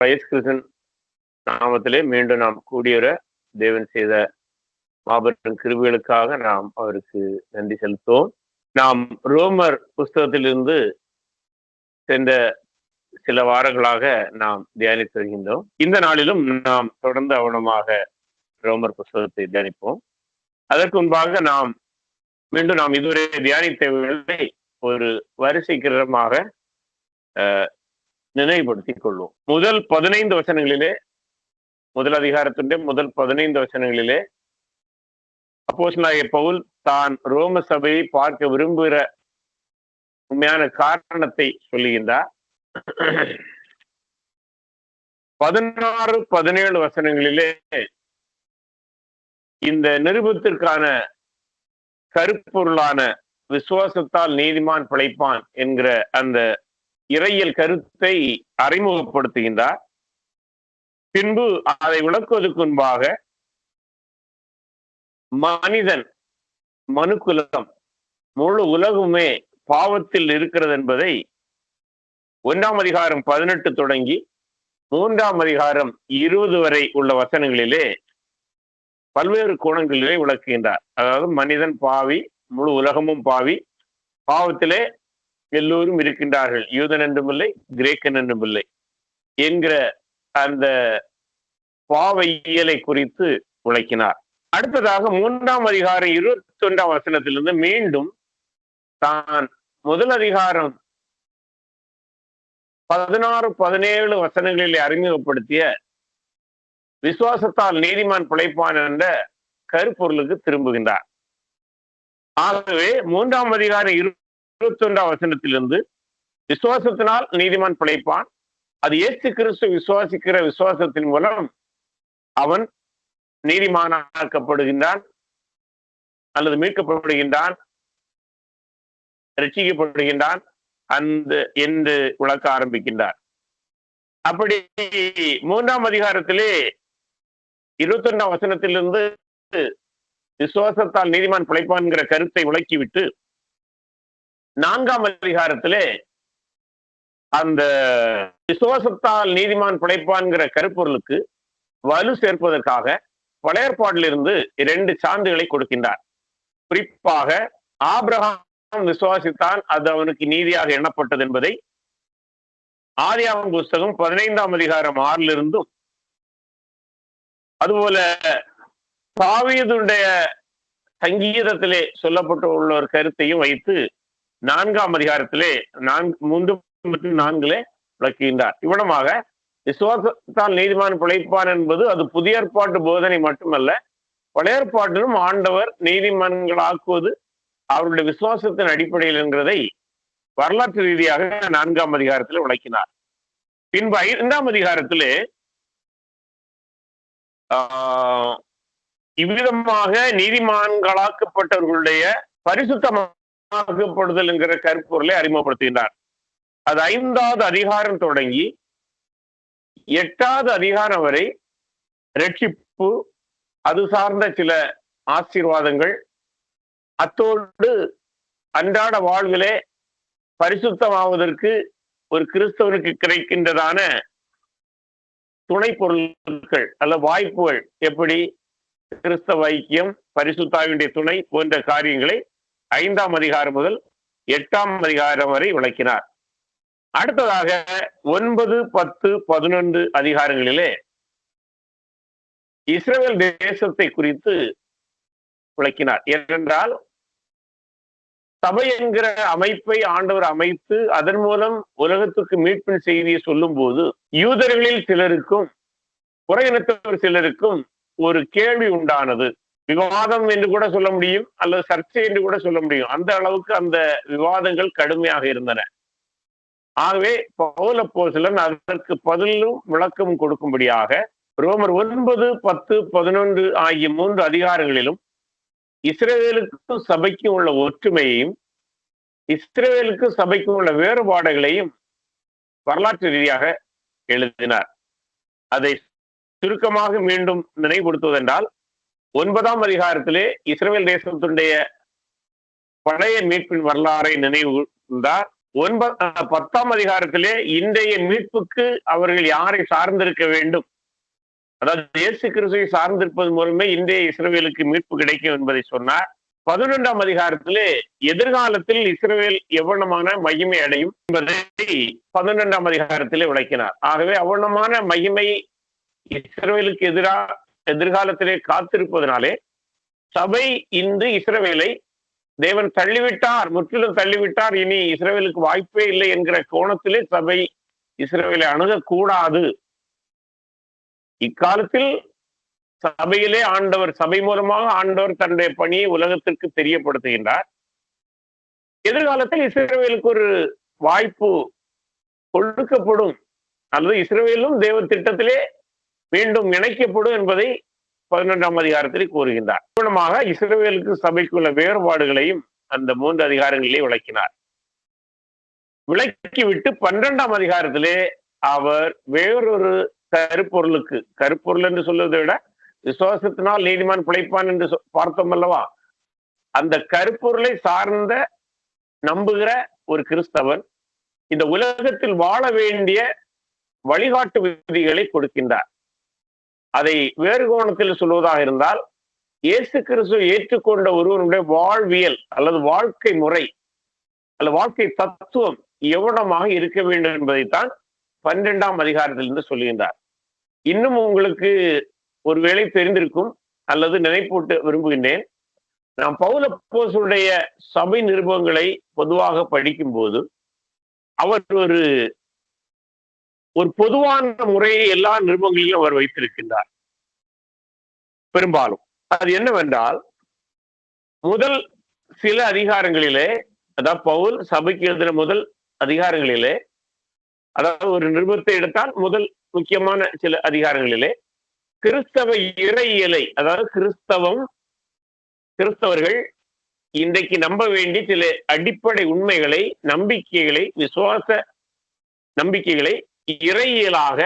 இயேசு கிறிஸ்துவின் நாமத்திலே மீண்டும் நாம் கூடியவர தேவன் செய்த மாபெரும் கிருபைகளுக்காக நாம் அவருக்கு நன்றி செலுத்துவோம். நாம் ரோமர் புஸ்தகத்திலிருந்து சென்ற சில வாரங்களாக நாம் தியானித்து வருகின்றோம். இந்த நாளிலும் நாம் தொடர்ந்து கவனமாக ரோமர் புஸ்தகத்தை தியானிப்போம். அதற்கு முன்பாக நாம் இதுவரை தியானித்தவர்களை ஒரு வரிசை கிரமமாக நினைவுபடுத்திக் கொள்வோம். முதல் 15 வசனங்களிலே, முதல் அதிகாரத்தினுடைய முதல் 15 வசனங்களிலே அப்போஸ்தலனாகிய பவுல் தான் ரோம சபையை பார்க்க விரும்புகிற உண்மையான காரணத்தை சொல்லுகின்றார். 16, 17 வசனங்களிலே இந்த நிருபத்திற்கான கருப்பொருளான விசுவாசத்தால் நீதிமான் பிழைப்பான் என்கிற அந்த இறையியல் கருத்தை அறிமுகப்படுத்துகின்றார். பின்பு அதை விளக்குவதற்கு முன்பாக மனிதன், மனுக்குலம், முழு உலகுமே பாவத்தில் இருக்கிறது என்பதை 1ஆம் அதிகாரம் 18 தொடங்கி 3ஆம் அதிகாரம் 20 வரை உள்ள வசனங்களிலே பல்வேறு கோணங்களிலே விளக்குகின்றார். அதாவது மனிதன் பாவி, முழு உலகமும் பாவி, பாவத்திலே எல்லோரும் இருக்கின்றார்கள், யூதன் என்றும் இல்லை, கிரேக்கன் என்றும் இல்லை என்கிற அந்த பாவ இயலை குறித்து விளக்கினார். அடுத்ததாக 3ஆம் அதிகாரம் 21ஆம் வசனத்திலிருந்து மீண்டும் தான் முதல் அதிகாரம் 16, 17 வசனங்களிலே அறிமுகப்படுத்திய விசுவாசத்தால் நீதிமான் பிழைப்பான் என்ற கருப்பொருளுக்கு திரும்புகின்றார். ஆகவே 3ஆம் அதிகாரம் 21ஆம் வசனத்திலிருந்து விசுவாசத்தினால் நீதிமான் பிழைப்பான், அது இயேசு கிறிஸ்து விசுவாசிக்கிற விசுவாசத்தின் மூலம் அவன் நீதிமானாக்கப்படுகின்றான் அல்லது மீட்கப்படுகின்றான், ரட்சிக்கப்படுகின்றான் என்று விளக்க ஆரம்பிக்கின்றார். அப்படி 3ஆம் அதிகாரத்திலே 21ஆம் வசனத்திலிருந்து விசுவாசத்தால் நீதிமான் பிழைப்பான்கிற கருத்தை விளக்கிவிட்டு 4ஆம் அதிகாரத்திலே அந்த விசுவாசத்தால் நீதிமான் பிழைப்பான்கிற கருப்பொருளுக்கு வலு சேர்ப்பதற்காக பழைய ஏற்பாட்டிலிருந்து 2 சான்றுகளை கொடுக்கின்றார். குறிப்பாக ஆபிரகாம் விசுவாசித்தான், அது அவனுக்கு நீதியாக எண்ணப்பட்டது என்பதை ஆதியாகமம் புஸ்தகம் 15ஆம் அதிகாரம் 6 அதுபோல தாவீதுடைய சங்கீதத்திலே சொல்லப்பட்டுள்ள ஒரு கருத்தையும் வைத்து 4ஆம் அதிகாரத்திலே 3 மற்றும் 4 விளக்குகின்றார். இவ்விடமாக விசுவாசத்தால் நீதிமான் பிழைப்பான் என்பது அது புதிய ஏற்பாட்டு போதனை மட்டுமல்ல, பழைய ஏற்பாட்டிலும் ஆண்டவர் நீதிமான்களாக்குவது அவருடைய விசுவாசத்தின் அடிப்படையில் என்கிறதை வரலாற்று ரீதியாக 4ஆம் அதிகாரத்தில் விளக்கினார். பின்பு 5ஆம் அதிகாரத்திலே இவ்விதமாக நீதிமான்களாக்கப்பட்டவர்களுடைய பரிசுத்தமாக்கப்படுதல் என்கிற கருப்பொருளை அறிமுகப்படுத்துகின்றார். அது 5வது அதிகாரம் தொடங்கி 8வது அதிகாரம் வரை ரட்சிப்பு, அது சார்ந்த சில ஆசீர்வாதங்கள், அத்தோடு அன்றாட வாழ்விலே பரிசுத்தமாவதற்கு ஒரு கிறிஸ்தவனுக்கு கிடைக்கின்றதான துணை பொருட்கள் அல்ல வாய்ப்புகள், எப்படி கிறிஸ்தவ ஐக்கியம், பரிசுத்தாவினுடைய துணை போன்ற காரியங்களை 5ஆம் அதிகாரம் முதல் 8ஆம் அதிகாரம் வரை விளக்கினார். அடுத்ததாக 9, 10, 11 அதிகாரங்களிலே இஸ்ரவேல் தேசத்தை குறித்து விளக்கினார். ஏனென்றால் சபை என்கிற அமைப்பை ஆண்டவர் அமைத்து அதன் மூலம் உலகத்துக்கு மீட்பின் செய்தியை சொல்லும் போது யூதர்களில் சிலருக்கும் புற இனத்தவர் சிலருக்கும் ஒரு கேள்வி உண்டானது. விவாதம் என்று கூட சொல்ல முடியும், அல்லது சர்ச்சை என்று கூட சொல்ல முடியும். அந்த அளவுக்கு அந்த விவாதங்கள் கடுமையாக இருந்தன. ஆகவே பவுல் அப்போஸ்தலன் அதற்கு பதிலும் விளக்கம் கொடுக்கும்படியாக ரோமர் 9, 10, 11 ஆகிய 3 அதிகாரங்களிலும் இஸ்ரவேலுக்கும் சபைக்கும் உள்ள ஒற்றுமையையும் இஸ்ரவேலுக்கும் சபைக்கும் உள்ள வேறுபாடுகளையும் வரலாற்று ரீதியாக எழுதினார். அதை சுருக்கமாக மீண்டும் நினைவுபடுத்துவதென்றால் 9ஆம் அதிகாரத்திலே இஸ்ரவேல் தேசத்தினுடைய பழைய மீட்பின் வரலாறை நினைவுந்தார். 10ஆம் அதிகாரத்திலே இன்றைய மீட்புக்கு அவர்கள் யாரை சார்ந்திருக்க வேண்டும், அதாவது இயேசு கிறிஸ்துவை சார்ந்திருப்பது மூலமே இன்றைய இஸ்ரவேலுக்கு மீட்பு கிடைக்கும் என்பதை சொன்னார். 11ஆம் அதிகாரத்திலே எதிர்காலத்தில் இஸ்ரவேல் எவ்வளமான மகிமை அடையும் என்பதை 12ஆம் அதிகாரத்திலே விளக்கினார். ஆகவே அவ்வளமான மகிமை இஸ்ரவேலுக்கு எதிர்காலத்திலே காத்திருப்பதனாலே சபை இன்று இஸ்ரவேலை தேவன் தள்ளிவிட்டார், முற்றிலும் தள்ளிவிட்டார், இனி இஸ்ரவேலுக்கு வாய்ப்பே இல்லை என்கிற கோணத்திலே சபை இஸ்ரவேலை அணுகக்கூடாது. இக்காலத்தில் சபையிலே ஆண்டவர், சபை மூலமாக ஆண்டவர் தன்னுடைய பணியை உலகத்திற்கு தெரியப்படுத்துகின்றார். எதிர்காலத்தில் இஸ்ரவேலுக்கு ஒரு வாய்ப்பு கொடுக்கப்படும், அல்லது இஸ்ரவேலும் தேவ திட்டத்திலே மீண்டும் இணைக்கப்படும் என்பதை 11ஆம் அதிகாரத்தில் கூறுகின்றார். மூலமாக இஸ்ரவேலுக்கு சபைக்குள்ள வேறுபாடுகளையும் அந்த 3 அதிகாரங்களிலே விளக்கினார். விளக்கிவிட்டு 12ஆம் அதிகாரத்திலே அவர் வேறொரு கருப்பொருளுக்கு, கருப்பொருள் என்று சொல்வதை விட விசுவாசத்தினால் நீதிமான் பிழைப்பான் என்று பார்த்தோம் அல்லவா, அந்த கருப்பொருளை சார்ந்த நம்புகிற ஒரு கிறிஸ்தவன் இந்த உலகத்தில் வாழ வேண்டிய வழிகாட்டு விதிகளை கொடுக்கின்றார். அதை வேறு கோணத்தில் சொல்வதாக இருந்தால், இயேசு கிறிஸ்துவை ஏற்றுக்கொண்ட ஒருவனுடைய வாழ்வியல் அல்லது வாழ்க்கை முறை அல்லது வாழ்க்கை தத்துவம் எவ்வளமாக இருக்க வேண்டும் என்பதைத்தான் 12ஆம் அதிகாரத்திலிருந்து சொல்லுகின்றார். இன்னும் உங்களுக்கு ஒருவேளை தெரிந்திருக்கும் அல்லது நினைப்பூட்ட விரும்புகின்றேன். நாம் பவுல் அப்போஸ்தலனுடைய சபை நிருபங்களை பொதுவாக படிக்கும் போது அவர் ஒரு பொதுவான முறையை எல்லா நிருபங்களிலும் அவர் வைத்திருக்கின்றார். பெரும்பாலும் அது என்னவென்றால், முதல் சில அதிகாரங்களிலே, அதாவது பவுல் சபைக்கு எழுதின முதல் அதிகாரங்களிலே, அதாவது ஒரு நிருபத்தை எடுத்தால் முதல் முக்கியமான சில அதிகாரங்களிலே கிறிஸ்தவ இறையியலை, அதாவது கிறிஸ்தவர்கள் இன்றைக்கு நம்ப வேண்டிய சில அடிப்படை உண்மைகளை, நம்பிக்கைகளை, விசுவாச நம்பிக்கைகளை இறையியலாக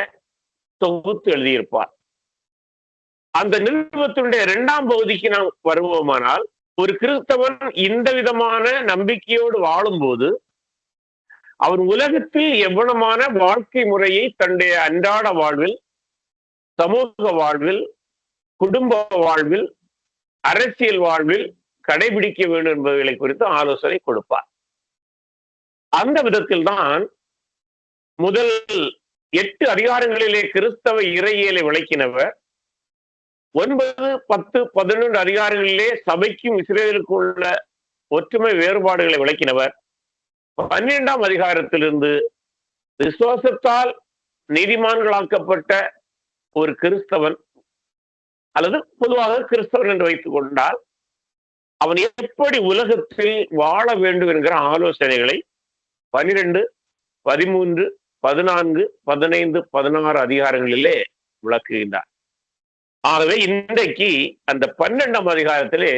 தொகுத்து எழுதியிருப்பார். அந்த நிருபத்தினுடைய 2ஆம் பகுதிக்கு நாம் வருவோமானால், ஒரு கிறிஸ்தவன் இந்த விதமான நம்பிக்கையோடு வாழும்போது அவர் உலகத்தில் எவ்வளமான வாழ்க்கை முறையை தன்னுடைய அன்றாட வாழ்வில், சமூக வாழ்வில், குடும்ப வாழ்வில், அரசியல் வாழ்வில் கடைபிடிக்க வேண்டும் என்பவைகளை குறித்து ஆலோசனை கொடுப்பார். அந்த விதத்தில் தான் முதல் 8 அதிகாரங்களிலே கிறிஸ்தவ இறையியலை விளக்கினவர், 9, 10, 11 அதிகாரங்களிலே சபைக்கும் இஸ்ரவேலுக்கும் உள்ள ஒற்றுமை வேறுபாடுகளை விளக்கினவர், 12ஆம் அதிகாரத்திலிருந்து விசுவாசத்தால் நீதிமான்களாக்கப்பட்ட ஒரு கிறிஸ்தவன் அல்லது பொதுவாக கிறிஸ்தவன் என்று வைத்துக் கொண்டால் அவன் எப்படி உலகத்தில் வாழ வேண்டும் என்கிற ஆலோசனைகளை 12, 13, 14, 15, 16 அதிகாரங்களிலே விளக்குகின்றார். ஆகவே இன்றைக்கு அந்த 12ஆம் அதிகாரத்திலே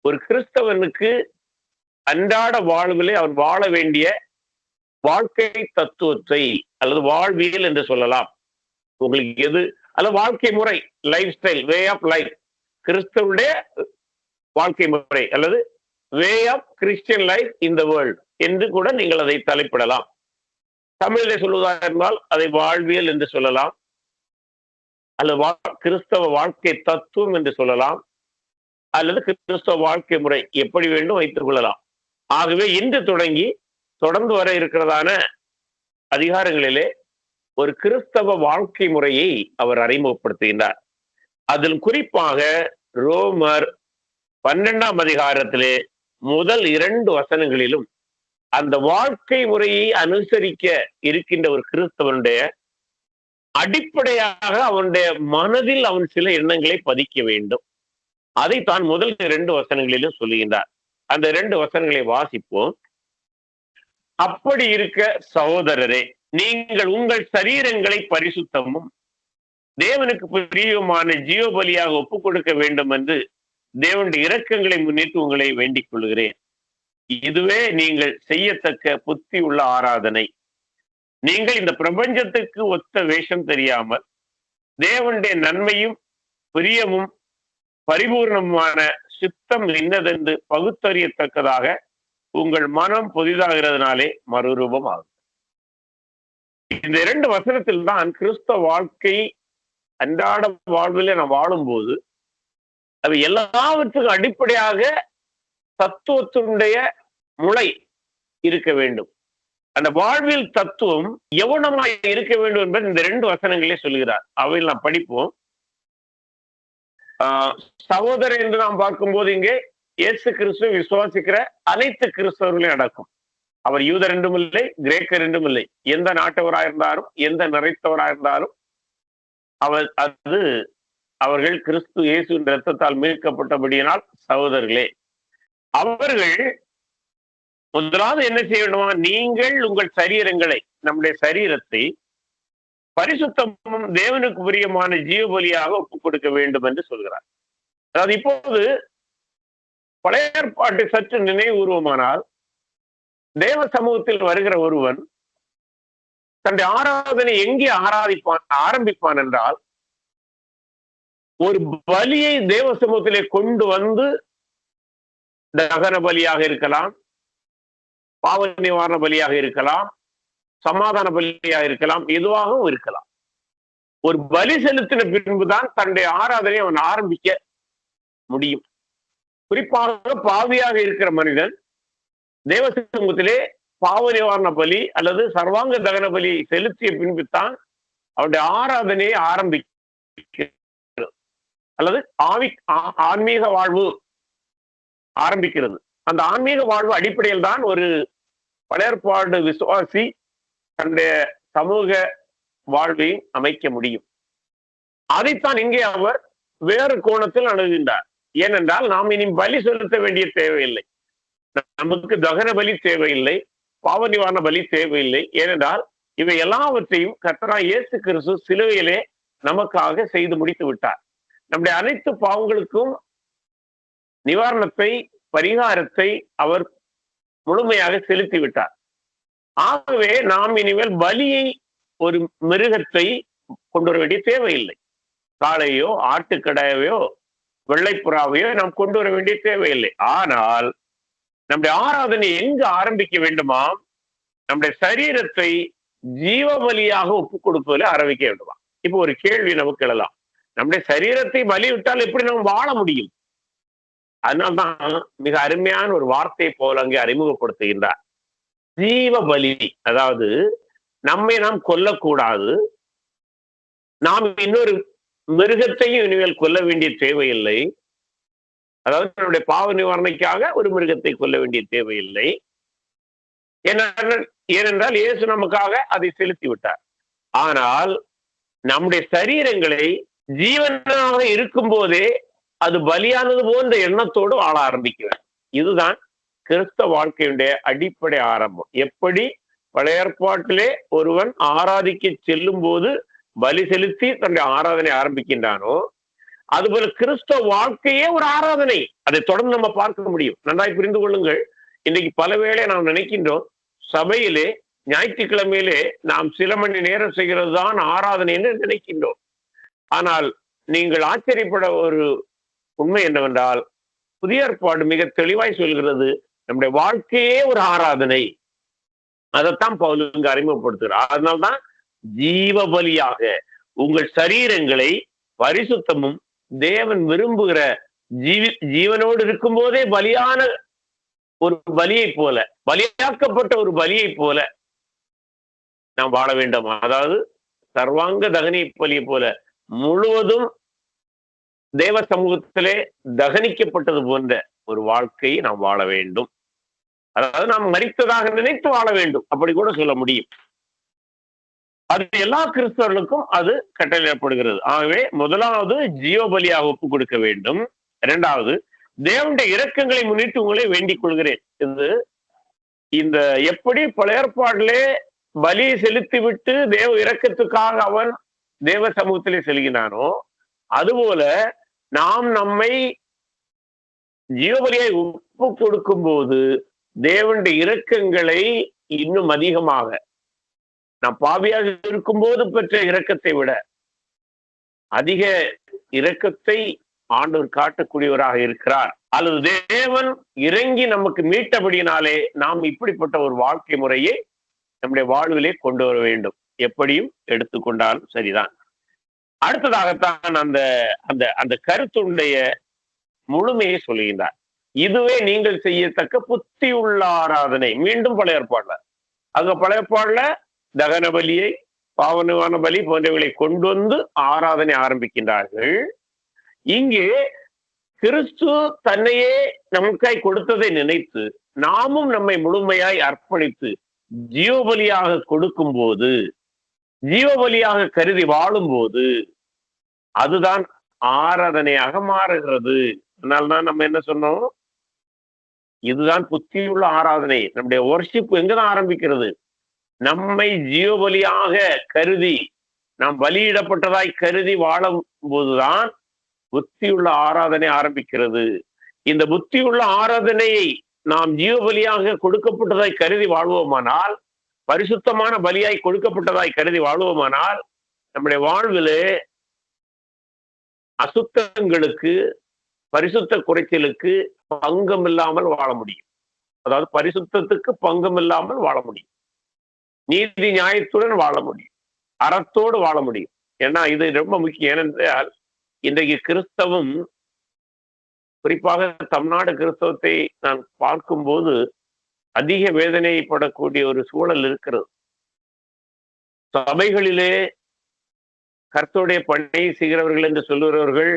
ஒரு கிறிஸ்தவனுக்கு அன்றாட வாழ்விலே அவன் வாழ வேண்டிய வாழ்க்கை தத்துவத்தை அல்லது வாழ்வியல் என்று சொல்லலாம், உங்களுக்கு எது அல்லது வாழ்க்கை முறை, life style, way of life, கிறிஸ்தவனுடைய வாழ்க்கை முறை அல்லது way of Christian life in the world என்று கூட நீங்கள் அதை தலைப்பிடலாம். தமிழிலே சொல்வதாக இருந்தால் அதை வாழ்வியல் என்று சொல்லலாம், அல்லது கிறிஸ்தவ வாழ்க்கை தத்துவம் என்று சொல்லலாம், அல்லது கிறிஸ்தவ வாழ்க்கை முறை, எப்படி வேண்டும் வைத்துக் கொள்ளலாம். ஆகவே இன்று தொடங்கி தொடர்ந்து வர இருக்கிறதான அதிகாரங்களிலே ஒரு கிறிஸ்தவ வாழ்க்கை முறையை அவர் அறிமுகப்படுத்துகின்றார். அதில் குறிப்பாக ரோமர் 12ஆம் அதிகாரத்திலே முதல் 2 வசனங்களிலும் அந்த வாழ்க்கை முறையை அனுசரிக்க இருக்கின்ற ஒரு கிறிஸ்தவனுடைய அடிப்படையாக அவனுடைய மனதில் அவன் சில எண்ணங்களை பதிக்க வேண்டும். அதை தான் முதல் 2 வசனங்களிலும் சொல்லுகின்றார். அந்த 2 வசனங்களை வாசிப்போம். அப்படி இருக்க சகோதரரே, நீங்கள் உங்கள் சரீரங்களை பரிசுத்தமும் தேவனுக்கு பிரியமான ஜீவ பலியாக ஒப்புக் கொடுக்க வேண்டும் என்று தேவனுடைய இரக்கங்களை முன்னிட்டு உங்களை வேண்டிக் கொள்கிறேன். இதுவே நீங்கள் செய்யத்தக்க புத்தி உள்ள ஆராதனை. நீங்கள் இந்த பிரபஞ்சத்துக்கு ஒத்த வேஷம் தெரியாமல் தேவனுடைய நன்மையும் பிரியமும் பரிபூர்ணமான சித்தம் இன்னதென்று பகுத்தறியத்தக்கதாக உங்கள் மனம் புதிதாகிறதுனாலே மறுரூபம் ஆகும். இந்த 2 வசனத்தில் தான் கிறிஸ்தவ வாழ்க்கை அன்றாட வாழ்விலே நாம் வாழும்போது அது எல்லாவற்றுக்கும் அடிப்படையாக தத்துவத்தினுடைய முளை இருக்க வேண்டும். அந்த வாழ்வில் தத்துவம் எவனமாய் இருக்க வேண்டும் என்பது இந்த 2 வசனங்களே சொல்கிறார். அவையில் நாம் படிப்போம். சகோதரர் என்று நாம் பார்க்கும்போது இங்கே இயேசு கிறிஸ்துவை விசுவாசிக்கிற அனைத்து கிறிஸ்தவர்களையும் அடக்கும். அவர் யூதர் என்றும் இல்லை, கிரேக்கர் என்றும் இல்லை. எந்த நாட்டவராயிருந்தாலும் எந்த நிறைத்தவராயிருந்தாலும் அவர்கள் கிறிஸ்து இயேசுவின் இரத்தத்தால் மீட்கப்பட்டபடியினால் சகோதரர்களே. அவர்கள் முதலாவது என்ன செய்ய வேண்டுமா? நீங்கள் உங்கள் சரீரங்களை, நம்முடைய சரீரத்தை பரிசுத்தமும் தேவனுக்கு பிரியமான ஜீவ பலியாக ஒப்புக் கொடுக்க வேண்டும் என்று சொல்கிறார். அதாவது இப்போது பழைய ஏற்பாட்டை சற்று நினைவுபூர்வமானால், தேவ சமூகத்தில் வருகிற ஒருவன் தன்னுடைய ஆராதனை எங்கே ஆரம்பிப்பான் என்றால், ஒரு பலியை தேவ சமூகத்திலே கொண்டு வந்து தகன பலியாக இருக்கலாம், பாவ நிவாரண பலியாக இருக்கலாம், சமாதான பலியாக இருக்கலாம், எதுவாகவும் இருக்கலாம். ஒரு பலி செலுத்தின பின்புதான் தன்னுடைய ஆராதனை அவன் ஆரம்பிக்க முடியும். குறிப்பாக பாவியாக இருக்கிற மனிதன் தேவ சமூகத்திலே பாவ நிவாரண பலி அல்லது சர்வாங்க தகன பலி செலுத்திய பின்புதான் அவருடைய ஆராதனையை ஆரம்பிக்கிறது அல்லது ஆன்மீக வாழ்வு ஆரம்பிக்கிறது. அந்த ஆன்மீக வாழ்வு அடிப்படையில் தான் ஒரு பழையற்பாடு விசுவாசி தன்னுடைய சமூக வாழ்வை அமைக்க முடியும். அதைத்தான் இங்கே அவர் வேறு கோணத்தில் அணுகுகின்றார். ஏனென்றால் நாம் இனி பலி செலுத்த வேண்டிய தேவையில்லை, நமக்கு தகன பலி தேவையில்லை, பாவ நிவாரண பலி தேவையில்லை. ஏனென்றால் இவை எல்லாவற்றையும் கர்த்தராகிய இயேசு கிறிஸ்து சிலுவையிலே நமக்காக செய்து முடித்து விட்டார். நம்முடைய அனைத்து பாவங்களுக்கும் நிவாரணத்தை, பரிகாரத்தை அவர் முழுமையாக செலுத்தி விட்டார். ஆகவே நாம் இனிமேல் பலியை, ஒரு மிருகத்தை கொண்டு வர வேண்டிய தேவையில்லை. காளையோ ஆட்டுக்கடாயவையோ வெள்ளைப்புறாவையோ நாம் கொண்டு வர வேண்டிய தேவையில்லை. ஆனால் நம்முடைய ஆராதனை எங்கு ஆரம்பிக்க வேண்டுமா? நம்முடைய சரீரத்தை ஜீவ பலியாக ஒப்புக் கொடுப்பதில் ஆரம்பிக்க வேண்டுமா? இப்போ ஒரு கேள்வி நமக்கு எழலாம், நம்முடைய சரீரத்தை பலிவிட்டால் எப்படி நாம் வாழ முடியும்? அதனால்தான் மிக அருமையான ஒரு வார்த்தையை போல அங்கே அறிமுகப்படுத்துகின்றார். ஜீவ பலி, அதாவது நம்மை நாம் கொல்லக்கூடாது, நாம் இன்னொரு மிருகத்தையும் இனிமேல் கொல்ல வேண்டிய தேவையில்லை. அதாவது நம்முடைய பாவ நிவாரணைக்காக ஒரு மிருகத்தை கொல்ல வேண்டிய தேவையில்லை. ஏனென்றால் இயேசு நமக்காக அதை செலுத்தி விட்டார். ஆனால் நம்முடைய சரீரங்களை ஜீவனாக இருக்கும் போதே அது பலியானது போன்ற எண்ணத்தோடு வாழ ஆரம்பிக்கிறேன். இதுதான் கிறிஸ்தவ வாழ்க்கையுடைய அடிப்படை ஆரம்பம். எப்படி பழைய ஏற்பாட்டிலே ஒருவன் ஆராதிக்க செல்லும் போது பலி செலுத்தி தன்னுடைய ஆராதனை ஆரம்பிக்கின்றானோ, அதுபோல கிறிஸ்தவ வாழ்க்கையே ஒரு ஆராதனை. அதை தொடர்ந்து நம்ம பார்க்க முடியும். நன்றாய் புரிந்து கொள்ளுங்கள். இன்னைக்கு பல வேளை நாம் நினைக்கின்றோம், சபையிலே ஞாயிற்றுக்கிழமையிலே நாம் சில மணி நேரம் செய்கிறது தான் ஆராதனை என்று நினைக்கின்றோம். ஆனால் நீங்கள் ஆச்சரியப்பட ஒரு உண்மை என்னவென்றால், புதிய ஏற்பாடு மிக தெளிவாய் சொல்கிறது, நம்முடைய வாழ்க்கையே ஒரு ஆராதனை. அதைத்தான் பவுல் இங்கு அறிமுகப்படுத்துகிறார். அதனால்தான் ஜீவ பலியாக உங்கள் சரீரங்களை பரிசுத்தமும் தேவன் விரும்புகிற ஜீவனோடு இருக்கும் போதே பலியான ஒரு பலியை போல, பலியாக்கப்பட்ட ஒரு பலியை போல நாம் வாழ வேண்டும். அதாவது சர்வாங்க தகனி பலியை போல முழுவதும் தேவ சமூகத்திலே தகனிக்கப்பட்டது போன்ற ஒரு வாழ்க்கையை நாம் வாழ வேண்டும். அதாவது நாம் மரித்ததாக நினைத்து வாழ வேண்டும், அப்படி கூட சொல்ல முடியும். அது எல்லா கிறிஸ்தவர்களுக்கும் அது கட்டளையிடப்படுகிறது. ஆகவே முதலாவது ஜீவ பலியாக ஒப்புக் கொடுக்க வேண்டும். இரண்டாவது, தேவனுடைய இரக்கங்களை முன்னிட்டு உங்களை வேண்டிக் கொள்கிறேன். இந்த எப்படி பழைய ஏற்பாட்டிலே பலியை செலுத்திவிட்டு தேவ இரக்கத்துக்காக அவன் தேவ சமூகத்திலே செல்கிறானோ, அதுபோல நாம் நம்மை ஜீவபலியை ஒப்பு கொடுக்கும் போது தேவனுடைய இரக்கங்களை இன்னும் அதிகமாக, நாம் பாவியாக இருக்கும் போது பெற்ற இரக்கத்தை விட அதிக இரக்கத்தை ஆண்டவர் காட்டக்கூடியவராக இருக்கிறார் அல்லது தேவன் இறங்கி நமக்கு மீட்டபடியினாலே நாம் இப்படிப்பட்ட ஒரு வாழ்க்கை முறையை நம்முடைய வாழ்விலே கொண்டு வர வேண்டும். எப்படியும் எடுத்துக்கொண்டாலும் சரிதான். அடுத்ததாகத்தான் அந்த அந்த அந்த கருத்துடைய முழுமையை சொல்லுகின்றார். இதுவே நீங்கள் செய்யத்தக்க புத்தி உள்ள ஆராதனை. மீண்டும் பழைய ஏற்பாடுல, அங்க பழைய ஏற்பாடுல தகன பலியை, பாவனமான பலி போன்றவைகளை கொண்டு வந்து ஆராதனை ஆரம்பிக்கின்றார்கள். இங்கே கிறிஸ்து தன்னையே நமக்காய் கொடுத்ததை நினைத்து நாமும் நம்மை முழுமையாய் அர்ப்பணித்து ஜீவபலியாக கொடுக்கும் போது, ஜீவபலியாக கருதி வாழும் போது, அதுதான் ஆராதனையாக மாறுகிறது. அதனால்தான் நம்ம என்ன சொன்னோம், இதுதான் புத்தியுள்ள ஆராதனை. நம்முடைய வொர்ஷிப் எங்கதான் ஆரம்பிக்கிறது? நம்மை ஜீவபலியாக கருதி, நாம் பலியிடப்பட்டதாய் கருதி வாழும் போதுதான் புத்தியுள்ள ஆராதனை ஆரம்பிக்கிறது. இந்த புத்தியுள்ள ஆராதனையை நாம் ஜீவபலியாக கொடுக்கப்பட்டதாய் கருதி வாழ்வோமானால், பரிசுத்தமான பலியாய் கொடுக்கப்பட்டதாய் கருதி வாழ்வோமானால், நம்முடைய வாழ்விலே அசுத்தங்களுக்கு, பரிசுத்த குறைச்சலுக்கு பங்கம் இல்லாமல் வாழ முடியும். அதாவது பரிசுத்தத்துக்கு பங்கம் இல்லாமல் வாழ முடியும். நீதி நியாயத்துடன் வாழ முடியும். அறத்தோடு வாழ முடியும். ஏன்னா இது ரொம்ப முக்கியம். ஏனென்றால் இன்றைக்கு கிறிஸ்தவம், குறிப்பாக தமிழ்நாடு கிறிஸ்தவத்தை நான் பார்க்கும்போது அதிக வேதனைப்படக்கூடிய ஒரு சூழல் இருக்கிறது. சபைகளிலே கர்த்தருடைய பணியை செய்கிறவர்கள் என்று சொல்லுகிறவர்கள்,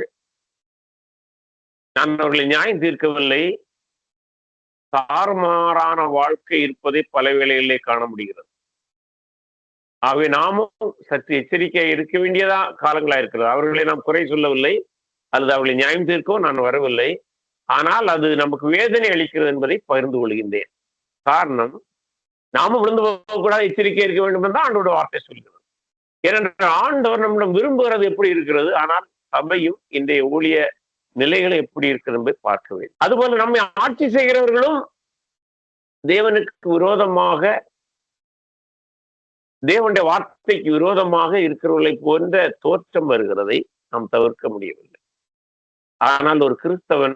நான் அவர்களை நியாயம் தீர்க்கவில்லை, தாறுமாறான வாழ்க்கை இருப்பதை பல வேளைகளிலே காண முடிகிறது. ஆகவே நாமும் சற்று எச்சரிக்கையாக இருக்க வேண்டியதா காலங்களா இருக்கிறது. அவர்களை நாம் குறை சொல்லவில்லை, அல்லது அவர்களை நியாயம் தீர்க்கவும் நான் வரவில்லை. ஆனால் அது நமக்கு வேதனை அளிக்கிறது என்பதை பகிர்ந்து கொள்கின்றேன். காரணம், நாமும் விழுந்து போகக்கூடாது, எச்சரிக்கை இருக்க வேண்டும் என்று ஆண்டோட வார்த்தை சொல்கிறது. ஏனென்றால் ஆண்டவர் நம்மிடம் விரும்புகிறது எப்படி இருக்கிறது, ஆனால் சபையும் இன்றைய ஊழிய நிலைகளை எப்படி இருக்கிறது என்பதை பார்க்க வேண்டும். அதுபோல நம்மை ஆட்சி செய்கிறவர்களும் தேவனுக்கு விரோதமாக, தேவனுடைய வார்த்தைக்கு விரோதமாக இருக்கிறவர்களை போன்ற தோற்றம் வருகிறதை நாம் தவிர்க்க முடியவில்லை. ஆனால் ஒரு கிறிஸ்தவன்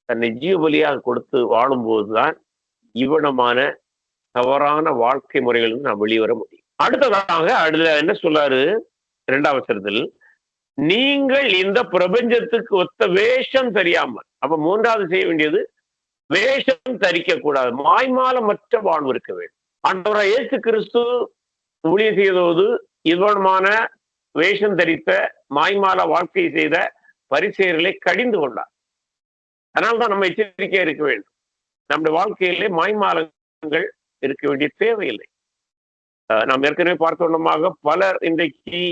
தன்னை ஜீவபலியாக கொடுத்து வாழும்போதுதான் இவ்விடமான தவறான வாழ்க்கை முறைகளில் நாம் வெளிவர முடியும். அடுத்ததாக என்ன சொல்றாரு 2ஆம் வசனத்தில், நீங்கள் இந்த பிரபஞ்சத்துக்கு ஒத்த வேஷம் தெரியாமல். அப்ப 3வது செய்ய வேண்டியது, வேஷம் தரிக்க கூடாது, மாய்மாலமற்ற வாழ்வு இருக்க வேண்டும். ஆண்டவராகிய இயேசு கிறிஸ்து ஊழியம் செய்தபோது இவ்விதமான வேஷம் தரித்த மாய்மால வாழ்க்கை செய்த பரிசேயர்களை கடிந்து கொண்டார். அதனால்தான் நம்ம எச்சரிக்கையா இருக்க வேண்டும். நம்முடைய வாழ்க்கையிலே மாய்மாலங்கள் இருக்க வேண்டிய தேவையில்லை. நாம் ஏற்கனவே பார்த்தோமாக பலர் இன்றைக்கு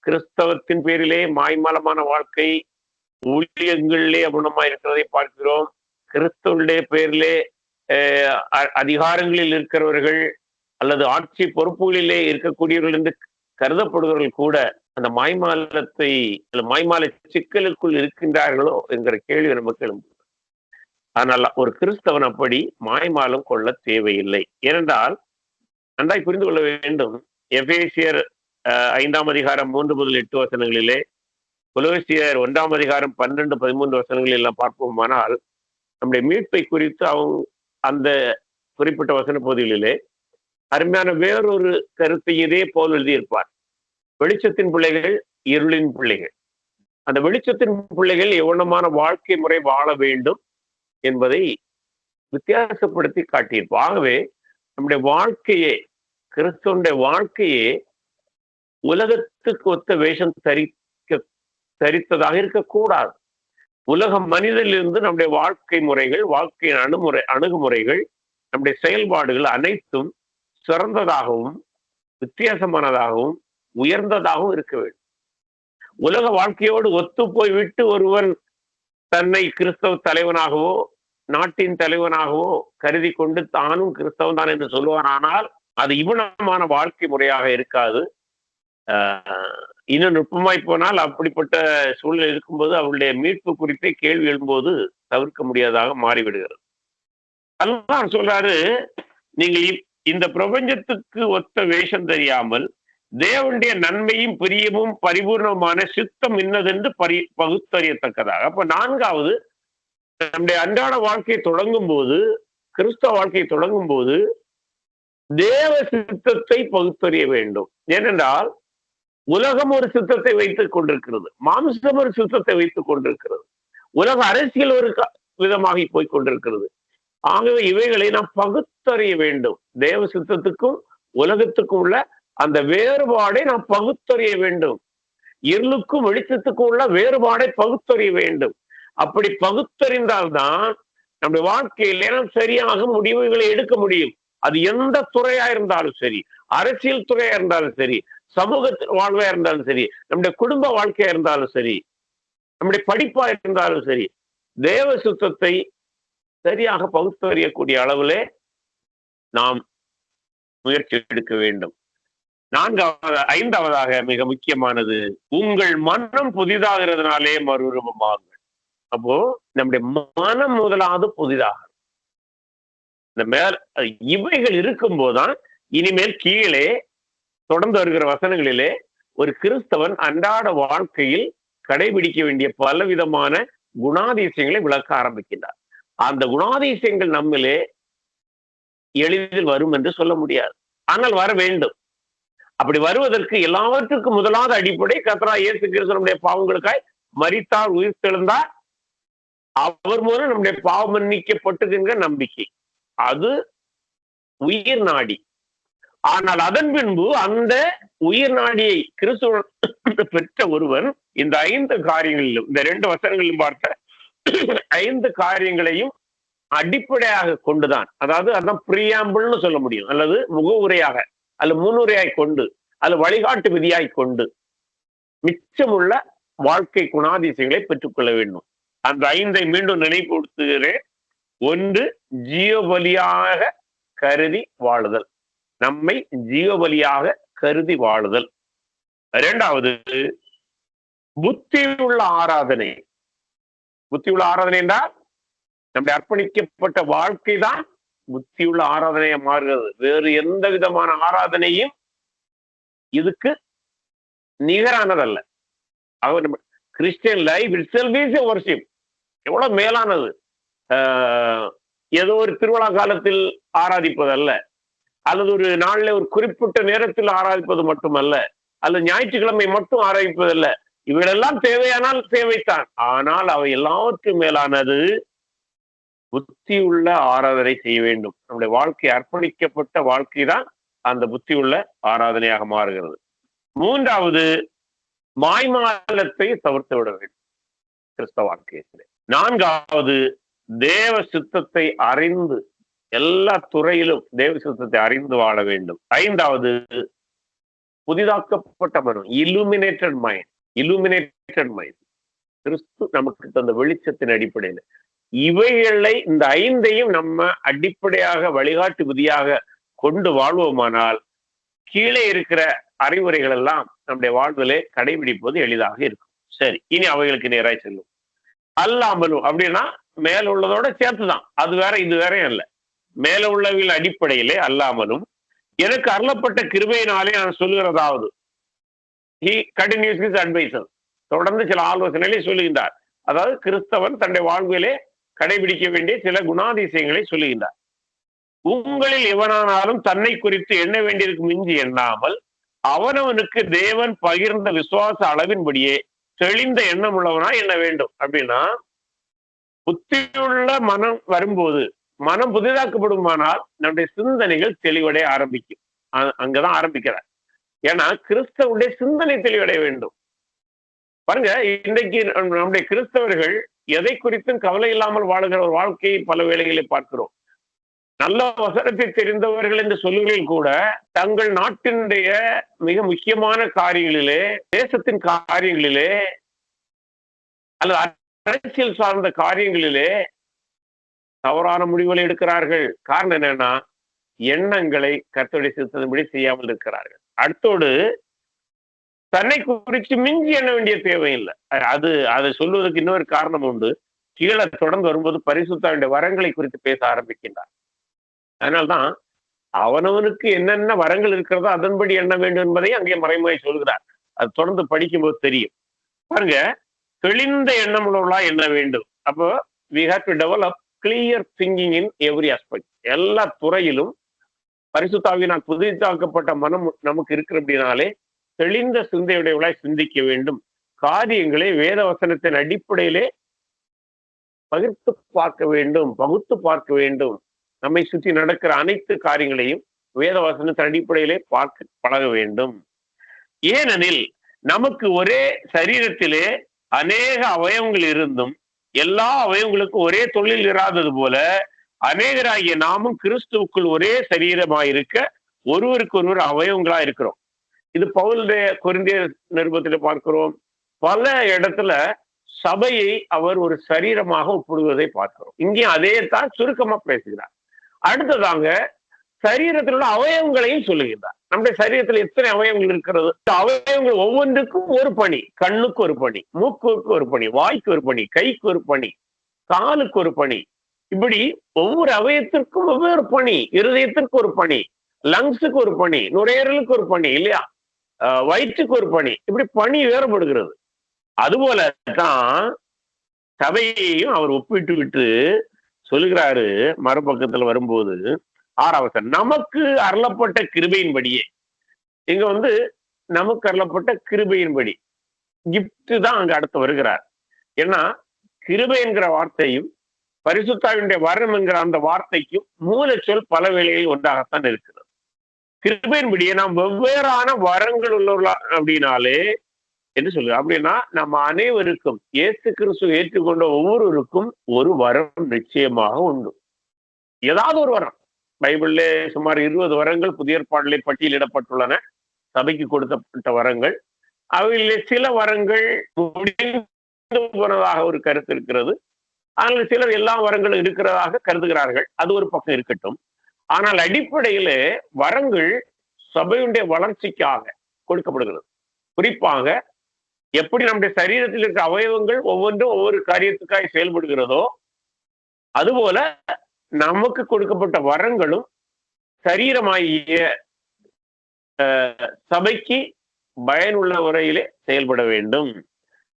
கிறிஸ்தவத்தின் பேரிலே மாய்மாலமான வாழ்க்கை, ஊழியங்களிலே அபூர்ணமா இருக்கிறதை பார்க்கிறோம். கிறிஸ்தவனுடைய பேரிலே அதிகாரங்களில் இருக்கிறவர்கள் அல்லது ஆட்சி பொறுப்புகளிலே இருக்கக்கூடியவர்கள் என்று கருதப்படுபவர்கள் கூட அந்த மாய்மாலத்தை, மாய்மால சிக்கலுக்குள் இருக்கின்றார்களோ என்கிற கேள்வி நமக்கு எழும்புகிறது. ஆனால் ஒரு கிறிஸ்தவன் அப்படி மாய்மாலம் கொள்ள தேவையில்லை. ஏனென்றால் நன்றாய் புரிந்து கொள்ள வேண்டும். எபேசியர் 5ஆம் அதிகாரம் 3 முதல் 8 வசனங்களிலே, கொலோசியர் 1ஆம் அதிகாரம் 12, 13 வசனங்களில் எல்லாம் பார்ப்போமானால், நம்முடைய மீட்பை குறித்து அந்த குறிப்பிட்ட வசன பகுதிகளிலே அருமையான வேறொரு கருத்தை இதே போல் எழுதியிருப்பார். வெளிச்சத்தின் பிள்ளைகள், இருளின் பிள்ளைகள். அந்த வெளிச்சத்தின் பிள்ளைகள் எவ்வளமான வாழ்க்கை முறை வாழ வேண்டும் என்பதை வித்தியாசப்படுத்தி காட்டியிருப்பார். ஆகவே நம்முடைய வாழ்க்கையே, கிறிஸ்துவனுடைய வாழ்க்கையே உலகத்துக்கு ஒத்த வேஷம் தரித்ததாக இருக்கக்கூடாது. உலக மனிதனிலிருந்து நம்முடைய வாழ்க்கை முறைகள், வாழ்க்கையின் அணுகுமுறைகள், நம்முடைய செயல்பாடுகள் அனைத்தும் சிறந்ததாகவும் வித்தியாசமானதாகவும் உயர்ந்ததாகவும் இருக்க வேண்டும். உலக வாழ்க்கையோடு ஒத்து போய்விட்டு ஒருவன் தன்னை கிறிஸ்தவ தலைவனாகவோ நாட்டின் தலைவனாகவோ கருதி கொண்டு தானும் கிறிஸ்தவன் தான் என்று சொல்லுவானால் அது இவனமான வாழ்க்கை முறையாக இருக்காது. இன்னும் நுட்பமாய் போனால் அப்படிப்பட்ட சூழ்நிலை இருக்கும்போது அவருடைய மீட்பு குறித்தே கேள்வி எழும்போது தவிர்க்க முடியாததாக மாறிவிடுகிறது. அதுதான் சொல்றாரு, நீங்கள் இந்த பிரபஞ்சத்துக்கு ஒத்த வேஷம் தெரியாமல் தேவனுடைய நன்மையும் பிரியமும் பரிபூர்ணமான சித்தம் இன்னதென்று பகுத்தறியத்தக்கதாக. அப்ப 4வது நம்முடைய அன்றாட வாழ்க்கையை தொடங்கும் போது, கிறிஸ்தவ வாழ்க்கையை தொடங்கும் போது தேவ சித்தத்தை பகுத்தறிய வேண்டும். ஏனென்றால் உலகம் ஒரு சித்தத்தை வைத்துக் கொண்டிருக்கிறது, மாம்சம் ஒரு சித்தத்தை வைத்துக் கொண்டிருக்கிறது, உலக அரசியல் ஒரு விதமாக போய் கொண்டிருக்கிறது. ஆகவே இவைகளை நாம் பகுத்தறிய வேண்டும். தேவ சித்தத்துக்கும் உலகத்துக்கும் உள்ள அந்த வேறுபாடை நாம் பகுத்தறிய வேண்டும். இருளுக்கும் வெளிச்சத்துக்கும் உள்ள வேறுபாடை பகுத்தறிய வேண்டும். அப்படி பகுத்தறிந்தால்தான் நம்முடைய வாழ்க்கையிலே நாம் சரியாக முடிவுகளை எடுக்க முடியும். அது எந்த துறையா இருந்தாலும் சரி, அரசியல் துறையா இருந்தாலும் சரி, சமூக வாழ்வையா இருந்தாலும் சரி, நம்முடைய குடும்ப வாழ்க்கையா இருந்தாலும் சரி, நம்முடைய படிப்பா இருந்தாலும் சரி, தேவ சுத்தத்தை சரியாக பகுத்தறியக்கூடிய அளவிலே நாம் முயற்சி எடுக்க வேண்டும். ஐந்தாவதாக மிக முக்கியமானது, உங்கள் மனம் புதிதாகிறதுனாலே மறுரூபமாகுங்கள். அப்போ நம்முடைய மனம் முதலாவது புதிதாக இந்த இவைகள் இருக்கும் போதுதான் இனிமேல் கீழே தொடர்ந்து வருகிற வசனங்களிலே ஒரு கிறிஸ்தவன் அன்றாட வாழ்க்கையில் கடைபிடிக்க வேண்டிய பலவிதமான குணாதிசயங்களை விளக்க ஆரம்பிக்கின்றார். அந்த குணாதிசயங்கள் நம்மிலே எளிதில் வரும் என்று சொல்ல முடியாது, ஆனால் வர வேண்டும். அப்படி வருவதற்கு எல்லாவற்றுக்கும் முதலாவது அடிப்படை கர்த்தராகிய இயேசு கிறிஸ்து நம்முடைய பாவங்களுக்காய் மரித்தார், உயிர் தெழுந்தார், அவர் மூலம் நம்முடைய பாவம் மன்னிக்கப்பட்டதுங்கிற நம்பிக்கை. அது உயிர் நாடி. ஆனால் அதன் பின்பு அந்த உயிர் நாடியை கிறிஸ்துவ பெற்ற ஒருவன் இந்த 5 காரியங்களிலும், இந்த 2 வசனங்களிலும் பார்த்த 5 காரியங்களையும் அடிப்படையாக கொண்டுதான், அதாவது அதான் பிரியாம்பிள்னு சொல்ல முடியும், அல்லது முகவுரையாக அல்லது முன்னுரையாய் கொண்டு அல்லது வழிகாட்டு விதியாய் கொண்டு மிச்சமுள்ள வாழ்க்கை குணாதிசயங்களை பெற்றுக்கொள்ள வேண்டும். அந்த 5ஐ மீண்டும் நினைவுபடுத்துகிறேன். 1, ஜீவபலியாக கருதி வாழுதல். நம்மை ஜீவபலியாக கருதி வாழுதல். 2வது, புத்தியுள்ள ஆராதனை. புத்தியுள்ள ஆராதனை என்றால் நம்முடைய அர்ப்பணிக்கப்பட்ட வாழ்க்கை தான் புத்தியுள்ள ஆராதனையை மாறுகிறது. வேறு எந்த விதமான ஆராதனையும் இதுக்கு நிகரானதல்ல. Christian life itself is a worship. எவ்வளவு மேலானது! ஏதோ ஒரு திருவிழா காலத்தில் ஆராதிப்பதல்ல, அல்லது ஒரு நாளில் ஒரு குறிப்பிட்ட நேரத்தில் ஆராதிப்பது மட்டுமல்ல, அல்லது ஞாயிற்றுக்கிழமை மட்டும் ஆராதிப்பதல்ல. இவைகளெல்லாம் தேவையானால் தேவைத்தான். ஆனால் அவை எல்லாவற்றும் மேலானது புத்தியுள்ள ஆராதனை செய்ய வேண்டும். நம்முடைய வாழ்க்கை அர்ப்பணிக்கப்பட்ட வாழ்க்கை தான் அந்த புத்தியுள்ள ஆராதனையாக மாறுகிறது. 3வது, மாய்மாலத்தை தவிர்த்து விட வேண்டும் கிறிஸ்தவ வாழ்க்கையிலே. 4வது, தேவ சித்தத்தை அறிந்து, எல்லா துறையிலும் தேவ சித்தத்தை அறிந்து வாழ வேண்டும். 5வது, புதிதாக்கப்பட்ட மனம், இல்லுமினேட்டட் மைண்ட். இல்லுமினேட்டட் மைண்ட் கிறிஸ்து நமக்கு தந்த வெளிச்சத்தின் அடிப்படையில் இவைகளை, இந்த 5ஐயும் நம்ம அடிப்படையாக வழிகாட்டு விதியாக கொண்டு வாழ்வோமானால் கீழே இருக்கிற அறிவுரைகள் எல்லாம் நம்முடைய வாழ்விலே கடைபிடிப்பது எளிதாக இருக்கும். சரி, இனி அவைகளுக்கு நேராய் செல்லும். அல்லாமலும் அப்படின்னா மேல உள்ளதோட சேர்த்துதான், அது வேற இது வேற அல்ல. மேல உள்ளவர்கள் அடிப்படையிலே அல்லாமலும் எனக்கு அருளப்பட்ட கிருபையினாலே நான் சொல்லுகிறதாவது, he continues his advices, தொடர்ந்து சில ஆலோசனைகளை சொல்லுகின்றார். அதாவது கிறிஸ்தவன் தன்னுடைய வாழ்விலே கடைபிடிக்க வேண்டிய சில குணாதிசயங்களை சொல்லுகின்றார். உங்களில் எவனானாலும் தன்னை குறித்து எண்ண வேண்டியதுக்கு மிஞ்சி எண்ணாமல் அவனவனுக்கு தேவன் பகிர்ந்த விசுவாச அளவின்படியே தெளிந்த எண்ணம் உள்ளவனா எண்ண வேண்டும். அப்படின்னா புத்தியுள்ள மனம் வரும்போது, மனம் புதிதாக்கப்படுமானால் நம்முடைய சிந்தனைகள் தெளிவடைய ஆரம்பிக்கும். அங்கதான் ஆரம்பிக்கிறார். ஏன்னா கிறிஸ்தவனுடைய சிந்தனை தெளிவடைய வேண்டும். பாருங்க, இன்றைக்கு நம்முடைய கிறிஸ்தவர்கள் எதை குறித்தும் கவலை இல்லாமல் வாழுகிற ஒரு வாழ்க்கையை பல வேளைகளை பார்க்கிறோம். நல்ல வசனத்தை தெரிந்தவர்கள் என்று சொல்லுகளில் கூட தங்கள் நாட்டினுடைய மிக முக்கியமான காரியங்களிலே, தேசத்தின் காரியங்களிலே அல்லது அரசியல் சார்ந்த காரியங்களிலே தவறான முடிவுகளை எடுக்கிறார்கள். காரணம் என்னன்னா, எண்ணங்களை கர்த்தருடைய சித்தத்தின்படி செய்யாமல் இருக்கிறார்கள். அடுத்தோடு தன்னை குறித்து மிஞ்சி எண்ண வேண்டிய தேவையில்லை. அதை சொல்வதற்கு இன்னொரு காரணம் உண்டு. கீழே தொடர்ந்து வரும்போது பரிசுத்த வரங்களை குறித்து பேச ஆரம்பிக்கின்றார். அதனால்தான் அவனவனுக்கு என்னென்ன வரங்கள் இருக்கிறதோ அதன்படி எண்ண வேண்டும் என்பதை அங்கே மறைமுறை சொல்கிறார். அது தொடர்ந்து படிக்கும்போது தெரியும். பாருங்க, தெளிந்த எண்ணம் உள்ளவர்களா எண்ண வேண்டும். அப்போ we have to develop clear thinking in every aspect. எல்லா துறையிலும் பரிசுத்தாவினால் புதிதாக்கப்பட்ட மனம் நமக்கு இருக்கிற அப்படின்னாலே தெளிந்த சிந்தையுடையவளாய் சிந்திக்க வேண்டும். காரியங்களை வேத வசனத்தின் அடிப்படையிலே பகிர்ந்து பார்க்க வேண்டும், பகுத்து பார்க்க வேண்டும். நம்மை சுற்றி நடக்கிற அனைத்து காரியங்களையும் வேத வசனத்தின் அடிப்படையிலே பார்க்க பழக வேண்டும். ஏனெனில் நமக்கு ஒரே சரீரத்திலே அநேக அவயவங்கள் இருந்தும் எல்லா அவயவங்களுக்கும் ஒரே தொழில் இராதது போல அநேகராகிய நாமும் கிறிஸ்துவுக்குள் ஒரே சரீரமாயிருக்க ஒருவருக்கு ஒருவர் அவயவங்களா இருக்கிறோம். இது பவுலுடைய கொரிந்தியர் நிருபத்திலே பார்க்கிறோம். பல இடத்துல சபையை அவர் ஒரு சரீரமாக ஒப்பிடுவதை பார்க்கிறோம். இங்கே அதே தான் சுருக்கமா பேசுகிறார். அடுத்ததாங்க சரீரத்தில் உள்ள அவயவங்களையும் சொல்லுகிறார். நம்முடைய சரீரத்தில் எத்தனை அவயவங்கள் இருக்கிறது? அவயவங்கள் ஒவ்வொன்றுக்கும் ஒரு பணி. கண்ணுக்கு ஒரு பணி, மூக்குக்கு ஒரு பணி, வாய்க்கு ஒரு பணி, கைக்கு ஒரு பணி, காலுக்கு ஒரு பணி. இப்படி ஒவ்வொரு அவயத்திற்கும் ஒவ்வொரு பணி. இருதயத்திற்கு ஒரு பணி, லங்ஸுக்கு ஒரு பணி, நுரையீரலுக்கு ஒரு பணி, இல்லையா, வயிற்றுக்கு ஒரு பணி. இப்படி பணி வேறுபடுகிறது. அதுபோலதான் சபையையும் அவர் ஒப்பிட்டு விட்டு சொல்லுகிறாரு மறுபக்கத்துல வரும்போது 6வது நமக்கு அருளப்பட்ட கிருபையின்படியே. இங்க நமக்கு அருளப்பட்ட கிருபையின்படி கிஃப்ட் தான் அங்க அடுத்து வருகிறார். ஏன்னா கிருபை என்கிற வார்த்தையும் பரிசுத்தாவினுடைய வரம் என்கிற அந்த வார்த்தைக்கும் மூலச்சொல் பல வேளைகளில் ஒன்றாகத்தான் இருக்கிறது. கிருபையின்படியே நாம் வெவ்வேறான வரங்கள் உள்ளவர்களா அப்படின்னாலே என்று சொல்லுங்க. அப்படின்னா நம்ம அனைவருக்கும் இயேசு கிறிஸ்து ஏற்றுக்கொண்ட ஒவ்வொருவருக்கும் ஒரு வரம் நிச்சயமாக உண்டு. ஏதாவது ஒரு வரம். பைபிள்ல சுமார் 20 வரங்கள் புதிய ஏற்பாட்டிலே பட்டியலிடப்பட்டுள்ளன. சபைக்கு கொடுக்கப்பட்ட வரங்கள். அவையிலே சில வரங்கள் முடிந்து போனதாக ஒரு கருத்து இருக்கிறது. ஆனால் சிலர் எல்லா வரங்களும் இருக்கிறதாக கருதுகிறார்கள். அது ஒரு பக்கம் இருக்கட்டும். ஆனால் அடிப்படையிலே வரங்கள் சபையுடைய வளர்ச்சிக்காக கொடுக்கப்படுகிறது. குறிப்பாக எப்படி நம்முடைய சரீரத்தில் இருக்கிற அவயவங்கள் ஒவ்வொன்றும் ஒவ்வொரு காரியத்துக்காக செயல்படுகிறதோ அதுபோல நமக்கு கொடுக்கப்பட்ட வரங்களும் சரீரமாகிய சபைக்கு பயனுள்ள முறையிலே செயல்பட வேண்டும்.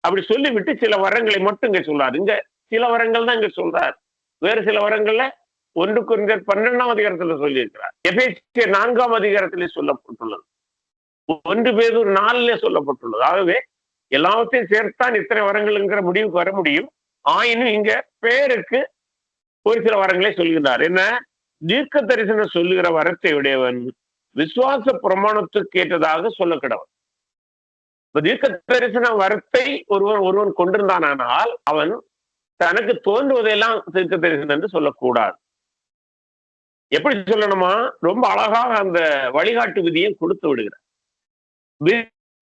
அப்படி சொல்லிவிட்டு சில வரங்களை மட்டும் இங்க சொல்றாரு. இங்க சில வரங்கள் தான் இங்க சொல்றார். வேறு சில வரங்கள்ல 1 கொரிந்தியர் 12ஆம் அதிகாரத்துல சொல்லி இருக்கிறார். எபேசியர் 4ஆம் அதிகாரத்திலே சொல்லப்பட்டுள்ளது. 1 பேதுரு 4ல சொல்லப்பட்டுள்ளது. ஆகவே எல்லாத்தையும் சேர்த்தான் இத்தனை வரங்கள்ங்கிற முடிவுக்கு வர முடியும். ஆயினும் இங்க பேருக்கு ஒரு சில வரங்களே சொல்கிறார். என்ன? தீர்க்க தரிசனம் சொல்லுகிற வரத்தை உடையவன் விசுவாச பிரமாணத்துக்கு ஏற்றதாக சொல்ல கிடவன். இப்ப தீர்க்க தரிசன வரத்தை ஒருவன் கொண்டிருந்தானால் அவன் தனக்கு தோன்றுவதையெல்லாம் தீர்க்க தரிசனம் என்று சொல்லக்கூடாது. எப்படி சொல்லணுமா? ரொம்ப அழகாக அந்த வழிகாட்டு விதியை கொடுத்து விடுகிறார்.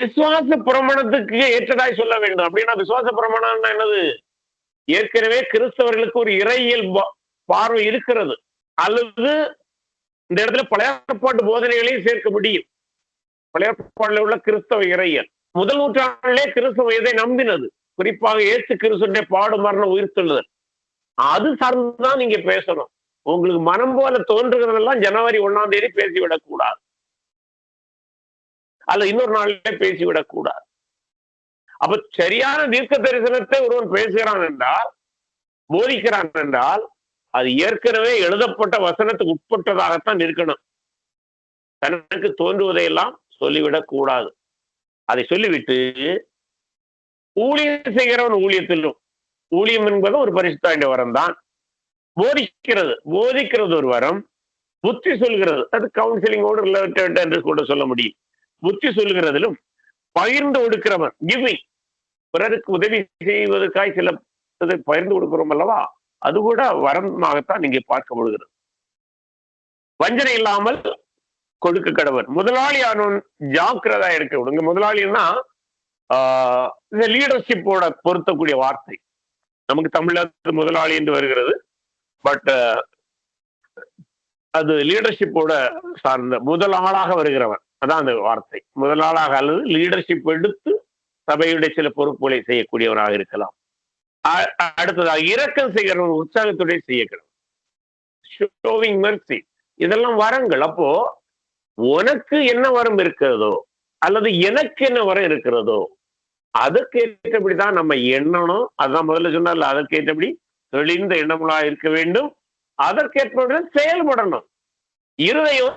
விசுவாச பிரமாணத்துக்கு ஏற்றதாய் சொல்ல வேண்டும். அப்படின்னா விசுவாச பிரமாணம் என்னது? ஏற்கனவே கிறிஸ்தவர்களுக்கு ஒரு இறையியல் பார்வை இருக்கிறது. அல்லது இந்த இடத்துல பழைய ஏற்பாட்டு போதனைகளையும் சேர்க்க முடியும். பழைய ஏற்பாட்டில் உள்ள கிறிஸ்தவ இறையியல் முதல் நூற்றாண்டிலே கிறிஸ்தவ இதை நம்பினது. குறிப்பாக இயேசு கிறிஸ்துடைய பாடு மரண உயிர்த்தெழுதல். அது சார்ந்துதான் நீங்க பேசணும். உங்களுக்கு மனம் போல தோன்றுகிறதெல்லாம் ஜனவரி 1ஆம் தேதி பேசிவிடக் கூடாது. அல்ல இன்னொரு நாளிலே பேசிவிடக் கூடாது. அப்ப சரியான தீர்க்க தரிசனத்தை ஒருவன் பேசுகிறான் என்றால், போதிக்கிறான் என்றால், அது ஏற்கனவே எழுதப்பட்ட வசனத்துக்கு உட்பட்டதாகத்தான் இருக்கணும். தனக்கு தோன்றுவதையெல்லாம் சொல்லிவிடக் கூடாது. அதை சொல்லிவிட்டு ஊழியம் செய்கிறவன் ஊழியத்திலும், ஊழியம் என்பது ஒரு பரிசுத்த வரம் தான். போதிக்கிறது ஒரு வரம். புத்தி சொல்கிறது, அது கவுன்சிலிங்கோடு ரிலேட்டட் என்று கூட சொல்ல முடியும். புத்தி சொல்கிறதிலும் பகிர்ந்து கொடுக்கிறவன், கிவிங், பிறருக்கு உதவி செய்வதற்காய் சில பகிர்ந்து கொடுக்கிறோம் அல்லவா, அது கூட வரமாகத்தான் இங்கே பார்க்கப்படுகிறது. வஞ்சனை இல்லாமல் கொடுக்க கடவன். முதலாளியானவன் ஜாக்கிரதா இருக்க விடுங்க. முதலாளின்னா இந்த லீடர்ஷிப்போட பொருத்தக்கூடிய வார்த்தை. நமக்கு தமிழ்ல முதலாளி என்று வருகிறது. பட் அது லீடர்ஷிப்போட சார்ந்த முதலாளாக வருகிறவன். அதான் அந்த வார்த்தை. முதலாளாக அல்லது லீடர்ஷிப் எடுத்து சபையுடைய சில பொறுப்புகளை செய்யக்கூடியவராக இருக்கலாம். அடுத்ததாக இரக்கம் செய்கிறவன் உற்சாகத்துடைய செய்யக்கூடாது. ஷோவிங் மெர்சி, இதெல்லாம் வரங்கள். அப்போ உனக்கு என்ன வரம் இருக்கிறதோ அல்லது எனக்கு என்ன வரம் இருக்கிறதோ அதற்கு ஏற்றபடிதான் நம்ம எண்ணணும். அதான் முதல்ல சொன்னார்ல, அதற்கு ஏற்றபடி தெளிந்த எண்ணங்களா இருக்க வேண்டும். அதற்கேற்ப செயல்படணும். இருதயம்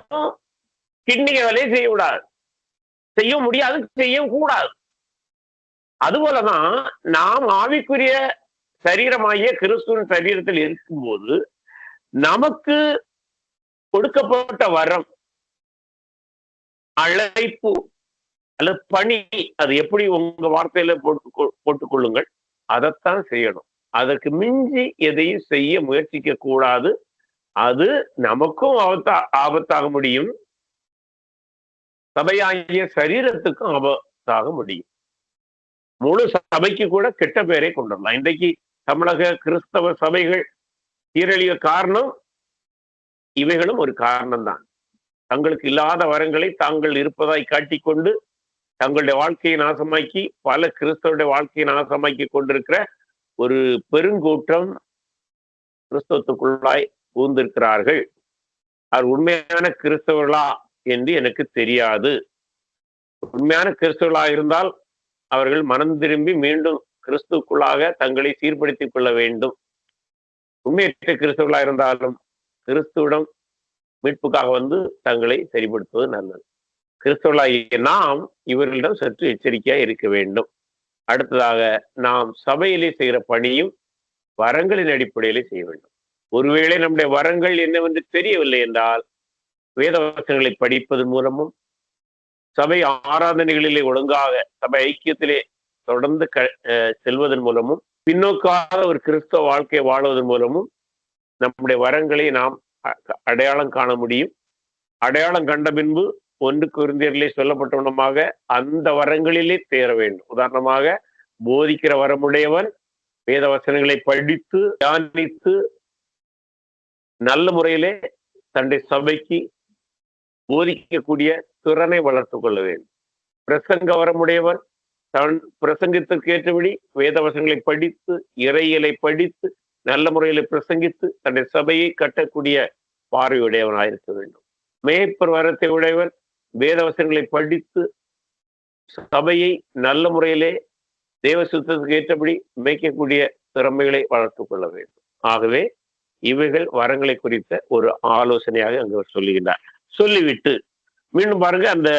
கிண்ணிய வேலையை செய்யக்கூடாது, செய்ய முடியாது, செய்யவும் கூடாது. அதுபோலதான் நாம் ஆவிக்குரிய சரீரமாகிய கிறிஸ்துவின் சரீரத்தில் இருக்கும்போது நமக்கு கொடுக்கப்பட்ட வரம், அழைப்பு அல்லது பணி, அது எப்படி உங்க வார்த்தையில போட்டுக் கொள்ளுங்கள், அதைத்தான் செய்யணும். அதற்கு மிஞ்சி எதையும் செய்ய முயற்சிக்க கூடாது. அது நமக்கும் ஆபத்தாக முடியும், சபையாகிய சரீரத்துக்கும் ஆபத்தாக முடியும். முழு சபைக்கு கூட கெட்ட பெயரை கொண்டுடலாம். இன்றைக்கு தமிழக கிறிஸ்தவ சபைகள் சீரழிய காரணம் இவைகளும் ஒரு காரணம்தான். தங்களுக்கு இல்லாத வரங்களை தாங்கள் இருப்பதாய் காட்டிக்கொண்டு தங்களுடைய வாழ்க்கையை நாசமாக்கி பல கிறிஸ்தவருடைய வாழ்க்கையை நாசமாக்கி கொண்டிருக்கிற ஒரு பெருங்கூட்டம் கிறிஸ்தவத்துக்குள்ளாய் பூந்திருக்கிறார்கள். அவர் உண்மையான கிறிஸ்தவர்களா என்று எனக்கு தெரியாது. உண்மையான கிறிஸ்தவர்களாக இருந்தால் அவர்கள் மனம் திரும்பி மீண்டும் கிறிஸ்துக்குள்ளாக தங்களை சீர்படுத்திக் கொள்ள வேண்டும். உண்மையற்ற கிறிஸ்தவர்களாக இருந்தாலும் கிறிஸ்துவிடம் மீட்புக்காக வந்து தங்களை சரிப்படுத்துவது நல்லது. கிறிஸ்தவர்களாகிய நாம் இவர்களிடம் சற்று எச்சரிக்கையாக இருக்க வேண்டும். அடுத்ததாக நாம் சபையிலே செய்கிற பணியும் வரங்களின் அடிப்படையிலே செய்ய வேண்டும். ஒருவேளை நம்முடைய வரங்கள் என்னவென்று தெரியவில்லை என்றால் வேதவசனங்களை படிப்பதன் மூலமும் சபை ஆராதனைகளிலே ஒழுங்காக சபை ஐக்கியத்திலே தொடர்ந்து செல்வதன் மூலமும் பின்னோக்காத ஒரு கிறிஸ்தவ வாழ்க்கையை வாழ்வதன் மூலமும் நம்முடைய வரங்களை நாம் அடையாளம் காண முடியும். அடையாளம் கண்ட பின்பு 1 கொரிந்தியரிலே சொல்லப்பட்டவனமாக அந்த வரங்களிலே தேர வேண்டும். உதாரணமாக போதிக்கிற வரமுடையவன் வேத வசனங்களை படித்து தியானித்து நல்ல முறையிலே தன்னுடைய சபைக்கு போதிக்கக்கூடிய திறனை வளர்த்து கொள்ள வேண்டும். பிரசங்க வரமுடையவன் தன் பிரசங்கத்திற்கு ஏற்றபடி வேத வசனங்களை படித்து இறையியலை படித்து நல்ல முறையில பிரசங்கித்து தன்னுடைய சபையை கட்டக்கூடிய பார்வையுடையவனாக இருக்க வேண்டும். மேய்ப்பர் வரத்தை உடையவன் வேதவசனங்களை படித்து சபையை நல்ல முறையிலே தேவ சுத்தத்துக்கு ஏற்றபடி மேய்க்கக்கூடிய திறமைகளை வளர்த்துக் கொள்ள வேண்டும். ஆகவே இவைகள் வரங்களை குறித்த ஒரு ஆலோசனையாக அங்கு சொல்லுகின்றார். சொல்லிவிட்டு மீண்டும் பாருங்க, அந்த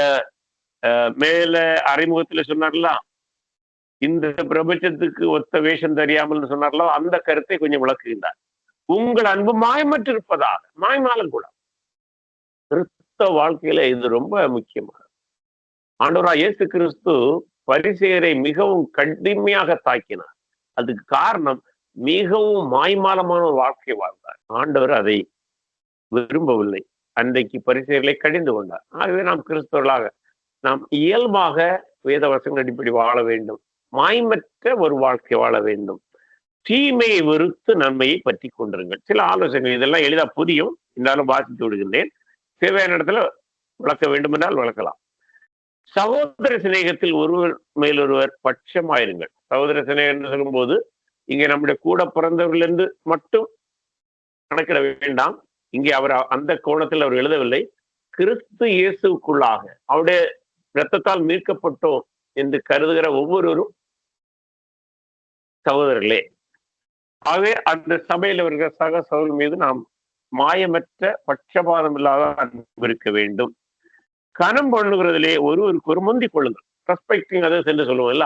மேல அறிமுகத்துல சொன்னார்ல, இந்த பிரபஞ்சத்துக்கு ஒத்த வேஷம் தெரியாமல் சொன்னார்ல, அந்த கருத்தை கொஞ்சம் விளக்குகின்றார். உங்கள் அன்பு மாயமற்று இருப்பதாக. மாயமாலம் கூட கிறிஸ்தவ வாழ்க்கையில இது ரொம்ப முக்கியமானது. ஆண்டவராகிய இயேசு கிறிஸ்து பரிசேயரை மிகவும் கடுமையாக தாக்கினார். அதுக்கு காரணம் மிகவும் மாய்மாலமான ஒரு வாழ்க்கை வாழ்ந்தார். ஆண்டவர் அதை விரும்பவில்லை. அன்றைக்கு பரிசேயர்களை கடிந்து கொண்டார். ஆகவே நாம் கிறிஸ்தவர்களாக நாம் இயல்பாக வேதவசனங்கள் அடிப்படை வாழ வேண்டும். மாய்மற்ற ஒரு வாழ்க்கை வாழ வேண்டும். தீமையை வெறுத்து நன்மையை பற்றி கொண்டிருங்கள். சில ஆலோசனைகள் இதெல்லாம் எளிதா புரியும், இருந்தாலும் வாசித்து விடுகின்றேன். தேவையான இடத்துல விளக்க வேண்டும் என்றால் விளக்கலாம். சகோதர சிநேகத்தில் ஒருவர் மேலொருவர் பட்சமாயிருங்கள். சகோதர சிநேகம் என்று சொல்லும்போது இங்கே நம்முடைய கூட பிறந்தவர்களிருந்து மட்டும் கணக்கிட வேண்டாம். இங்கே அவர் அந்த கோணத்தில் அவர் எழுதவில்லை. கிறிஸ்து இயேசுக்குள்ளாக அவருடைய இரத்தத்தால் மீட்கப்பட்டோம் என்று கருதுகிற ஒவ்வொருவரும் சகோதரர்களே. ஆகவே அந்த சபையில் இருக்கிற சக சகோதரர் மீது நாம் மாயமற்ற பட்சபாதம் இல்லாத அன்பு இருக்க வேண்டும். கனம் பண்ணுகிறதிலே ஒருவருக்கு ஒரு முந்திக் கொள்ளுங்கள். ரெஸ்பெக்டிங் அதர்ஸ் என்று சொல்லுவோம் இல்ல,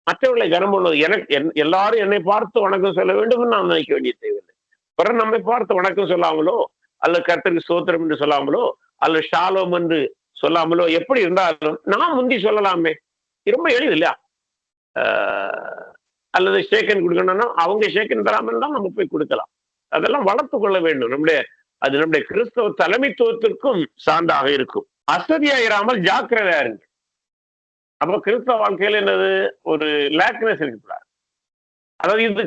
மற்றவர்களை கனம் பண்ணுவது. எனக்கு எல்லாரும் என்னை பார்த்து வணக்கம் சொல்ல வேண்டும் நான் நினைக்க வேண்டிய தேவையில்லை. பிறகு நம்மை பார்த்து வணக்கம் சொல்லாமலோ அல்லது கர்த்தருக்கு ஸ்தோத்திரம் என்று சொல்லாமலோ அல்லது ஷாலோம் என்று சொல்லாமலோ எப்படி இருந்தாலும் நான் முந்தி சொல்லலாமே. ரொம்ப எளிது இல்லையா? அல்லது ஷேக்கன் கொடுக்கணும்னா அவங்க ஷேக்கன் தராமல் தான் நம்ம போய் கொடுக்கலாம். அதெல்லாம் வளர்த்து கொள்ள வேண்டும். நம்முடைய கிறிஸ்தவ தலைமைத்துவத்திற்கும் சான்றாக இருக்கும். அசதியாயிராமல் ஜாக்கிரதையா இருங்க. அப்ப கிறிஸ்தவ வாழ்க்கையில என்னது, ஒரு லேக்னஸ் இருக்கக்கூடாது. அதாவது இது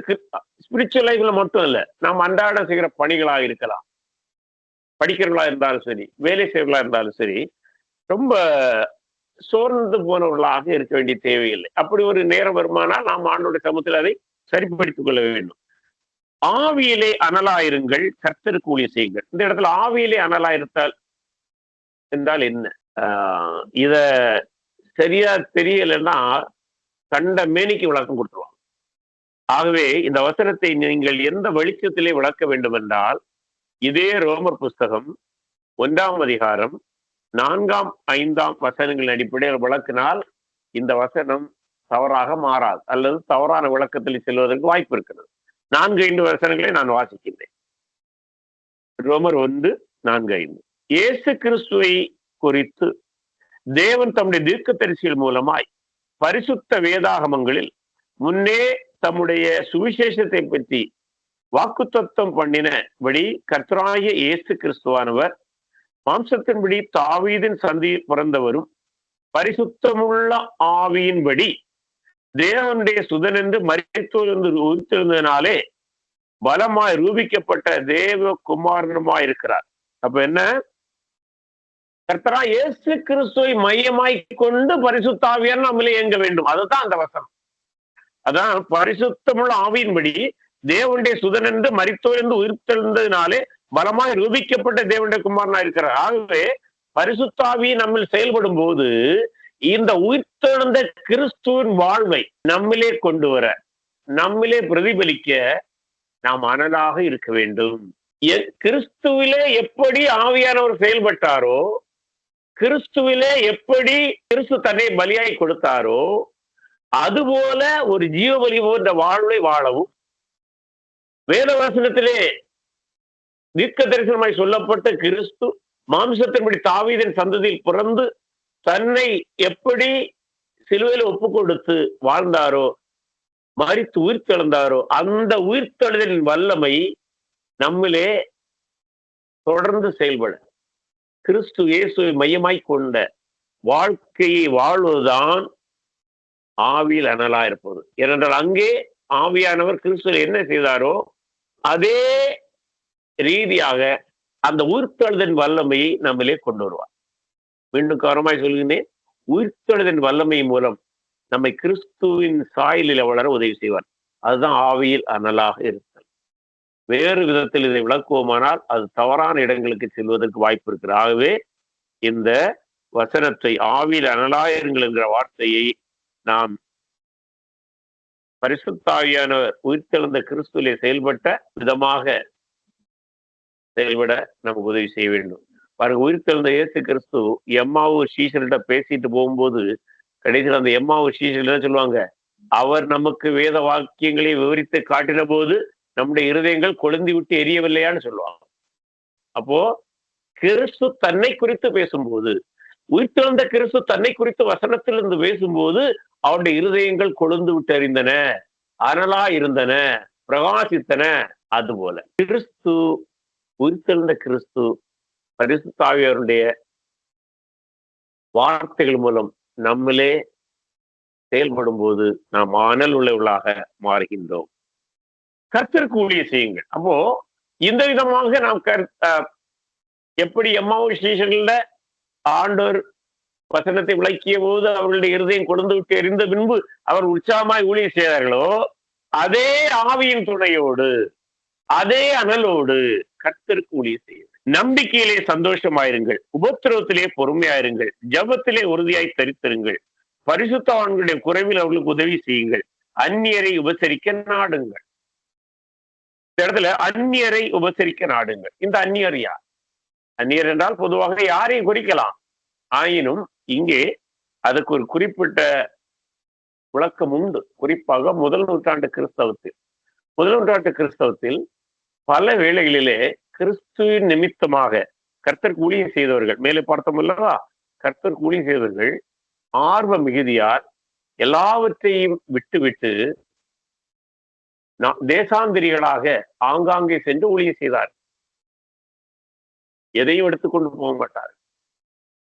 ஸ்பிரிச்சுவல் லைஃப்ல மட்டும் இல்ல, நாம் அன்றாடம் செய்கிற பணிகளாக இருக்கலாம், படிக்கிறவர்களா இருந்தாலும் சரி, வேலை செய்வர்களா இருந்தாலும் சரி, ரொம்ப சோர்ந்து போனவர்களாக இருக்க வேண்டிய தேவையில்லை. அப்படி ஒரு நேரம் வருமானால் நாம் ஆண்டோட சமூகத்தில் அதை சரிப்படுத்திக் கொள்ள வேண்டும். ஆவியிலே அனலாயிருங்கள், கர்த்தருக்கு ஊழியம் செய்யுங்கள். இந்த இடத்துல ஆவியிலே அனலாயிருத்தால் என்றால் என்ன? இத சரியா தெரியலைன்னா கண்ட மேனிக்கு விளக்கம் கொடுத்துருவாங்க. ஆகவே இந்த வசனத்தை நீங்கள் எந்த வெளிச்சத்திலே விளக்க வேண்டும் என்றால், இதே ரோமர் புஸ்தகம் 1ஆம் அதிகாரம் 4ஆம் 5ஆம் வசனங்களின் அடிப்படையில் விளக்கினால் இந்த வசனம் தவறாக மாறாது, அல்லது தவறான விளக்கத்தில் செல்வதற்கு வாய்ப்பு இருக்கிறது. 4-5 வசனங்களை நான் வாசிக்கின்றேன். ரோமர் 1:4-5. இயேசு கிறிஸ்துவை குறித்து தேவன் தம்முடைய தீர்க்கதரிசிகள் மூலமாய் பரிசுத்த வேதாகமங்களில் முன்னே தம்முடைய சுவிசேஷத்தை பற்றி வாக்குத்தத்தம் பண்ணினபடி கர்த்தராகிய இயேசு கிறிஸ்துவானவர் மாம்சத்தின்படி தாவீதின் சந்ததியில் பிறந்தவரும் பரிசுத்தமுள்ள ஆவியின்படி தேவனுடைய சுதன் என்று மரித்தோரிலிருந்து உயிர்த்தெழுந்ததினாலே பலமாய் ரூபிக்கப்பட்ட தேவ குமாரனுமாய் இருக்கிறார். அப்ப என்ன? கர்த்தரா இயேசு கிறிஸ்துவை மையமாய் கொண்டு பரிசுத்த ஆவியார் நம்மளே இயங்க வேண்டும். அதுதான் அந்த வசனம். அதான் பரிசுத்தமுள்ள ஆவியின்படி தேவனுடைய சுதன் என்று மரித்தோரிலிருந்து உயிர்த்தெழுந்ததினாலே பலமாய் ரூபிக்கப்பட்ட தேவனுடைய குமாரனா இருக்கிறார். ஆகவே பரிசுத்த ஆவி நம்ம செயல்படும் போது இந்த உயிர்த்தெழுந்த கிறிஸ்துவின் வாழ்வை நம்மிலே கொண்டு வர, நம்மிலே பிரதிபலிக்க நாம் அனலாக இருக்க வேண்டும். கிறிஸ்துவிலே எப்படி ஆவியானவர் செயல்பட்டாரோ, கிறிஸ்துவிலே எப்படி கிறிஸ்து தன்னை பலியாய் கொடுத்தாரோ, அதுபோல ஒரு ஜீவபலி போன்ற வாழ்வை வாழவும், வேதவசனத்திலே தீர்க்க தரிசனமாய் சொல்லப்பட்ட கிறிஸ்து மாம்சத்தின்படி தாவீதின் சந்ததியில் பிறந்து தன்னை எப்படி சிலுவையில் ஒப்பு கொடுத்து வாழ்ந்தாரோ, மரித்து உயிர்த்தெழுந்தாரோ, அந்த உயிர்த்தெழுதலின் வல்லமை நம்மிலே தொடர்ந்து செயல்பட கிறிஸ்து இயேசுவை மையமாய் கொண்ட வாழ்க்கையை வாழ்வதுதான் ஆவியில் அனலா இருப்பது. ஏனென்றால் அங்கே ஆவியானவர் கிறிஸ்துவில் என்ன செய்தாரோ அதே ரீதியாக அந்த உயிர்த்தெழுதலின் வல்லமையை நம்மிலே கொண்டு வருவார். மீண்டும் கவனமாய் சொல்கிறேன், உயிர்த்தெழுதலின் வல்லமை மூலம் நம்மை கிறிஸ்துவின் சாயலில் வளர உதவி செய்வார். அதுதான் ஆவியில் அனலாக இருத்தல். வேறு விதத்தில் இதை விளக்குவோமானால் அது தவறான இடங்களுக்கு செல்வதற்கு வாய்ப்பு இருக்கிறது. ஆகவே இந்த வசனத்தை ஆவியில் அனலாயிருங்கள் என்கிற வார்த்தையை நாம் பரிசுத்தாவியானவர் உயிர்த்தெழுந்த கிறிஸ்துவிலே செயல்பட்ட விதமாக செயல்பட நமக்கு உதவி செய்ய வேண்டும். பாருங்க, உயிர்த்தெழுந்த இயேசு கிறிஸ்து எம்மாவூர் சீஷர்கிட்ட பேசிட்டு போகும்போது கடைசியில் அந்த எம்மாவூர் சீஷர்கள் என்ன சொல்லுவாங்க? அவர் நமக்கு வேத வாக்கியங்களை விவரித்து காட்டின போது நம்முடைய இருதயங்கள் கொழுந்தி விட்டு எரியவில்லையான்னு சொல்லுவாங்க. அப்போ கிறிஸ்து தன்னை குறித்து பேசும்போது, உயிர்த்தெழுந்த கிறிஸ்து தன்னை குறித்து வசனத்திலிருந்து பேசும்போது அவருடைய இருதயங்கள் கொழுந்து விட்டு எறிந்தன, அனலா இருந்தன, பிரகாசித்தன. அதுபோல கிறிஸ்து, உயிர்த்தெழுந்த கிறிஸ்து பரிசுத்த ஆவியாருடைய வார்த்தைகள் மூலம் நம்மளே செயல்படும் போது நாம் அனல் உள்ளவர்களாக மாறுகின்றோம். கர்த்தருக்கு ஊழியம் செய்யுங்கள். அப்போ இந்த விதமாக நாம் எப்படி எம்மாவூர் ஸ்டேஷன்ல ஆண்டவர் வசனத்தை விளக்கிய போது அவர்களுடைய இருதயம் கொழுந்து விட்டு எறிந்த பின்பு அவர் உற்சாகமாய் ஊழியம் செய்தார்களோ, அதே ஆவியின் துணையோடு, அதே அனலோடு கர்த்தருக்கு ஊழியம் செய்யுங்கள். நம்பிக்கையிலே சந்தோஷமாயிருங்கள், உபத்திரவத்திலே பொறுமையாயிருங்கள், ஜபத்திலே உறுதியாய் தரித்திருங்கள், பரிசுத்தவான்களுடைய குறைவில் அவர்களுக்கு உதவி செய்யுங்கள், அந்நியரை உபசரிக்க நாடுங்கள். இந்த இடத்துல அந்நியரை உபசரிக்க நாடுங்கள். இந்த அந்நியர் யார்? அந்நியர் என்றால் பொதுவாக யாரையும் குறிக்கலாம். ஆயினும் இங்கே அதுக்கு ஒரு குறிப்பிட்ட விளக்கம் உண்டு. குறிப்பாக முதல் நூற்றாண்டு கிறிஸ்தவத்தில் பல வேளைகளிலே கிறிஸ்துவின் நிமித்தமாக கர்த்தருக்கு ஊழியம் செய்தவர்கள், மேலே பார்த்தோம் அல்லவா, கர்த்தருக்கு ஊழியம் செய்தவர்கள் ஆர்வ மிகுதியால் எல்லாவற்றையும் விட்டுவிட்டு தேசாந்திரிகளாக ஆங்காங்கே சென்று ஊழியம் செய்தார். எதையும் எடுத்துக்கொண்டு போக மாட்டார்.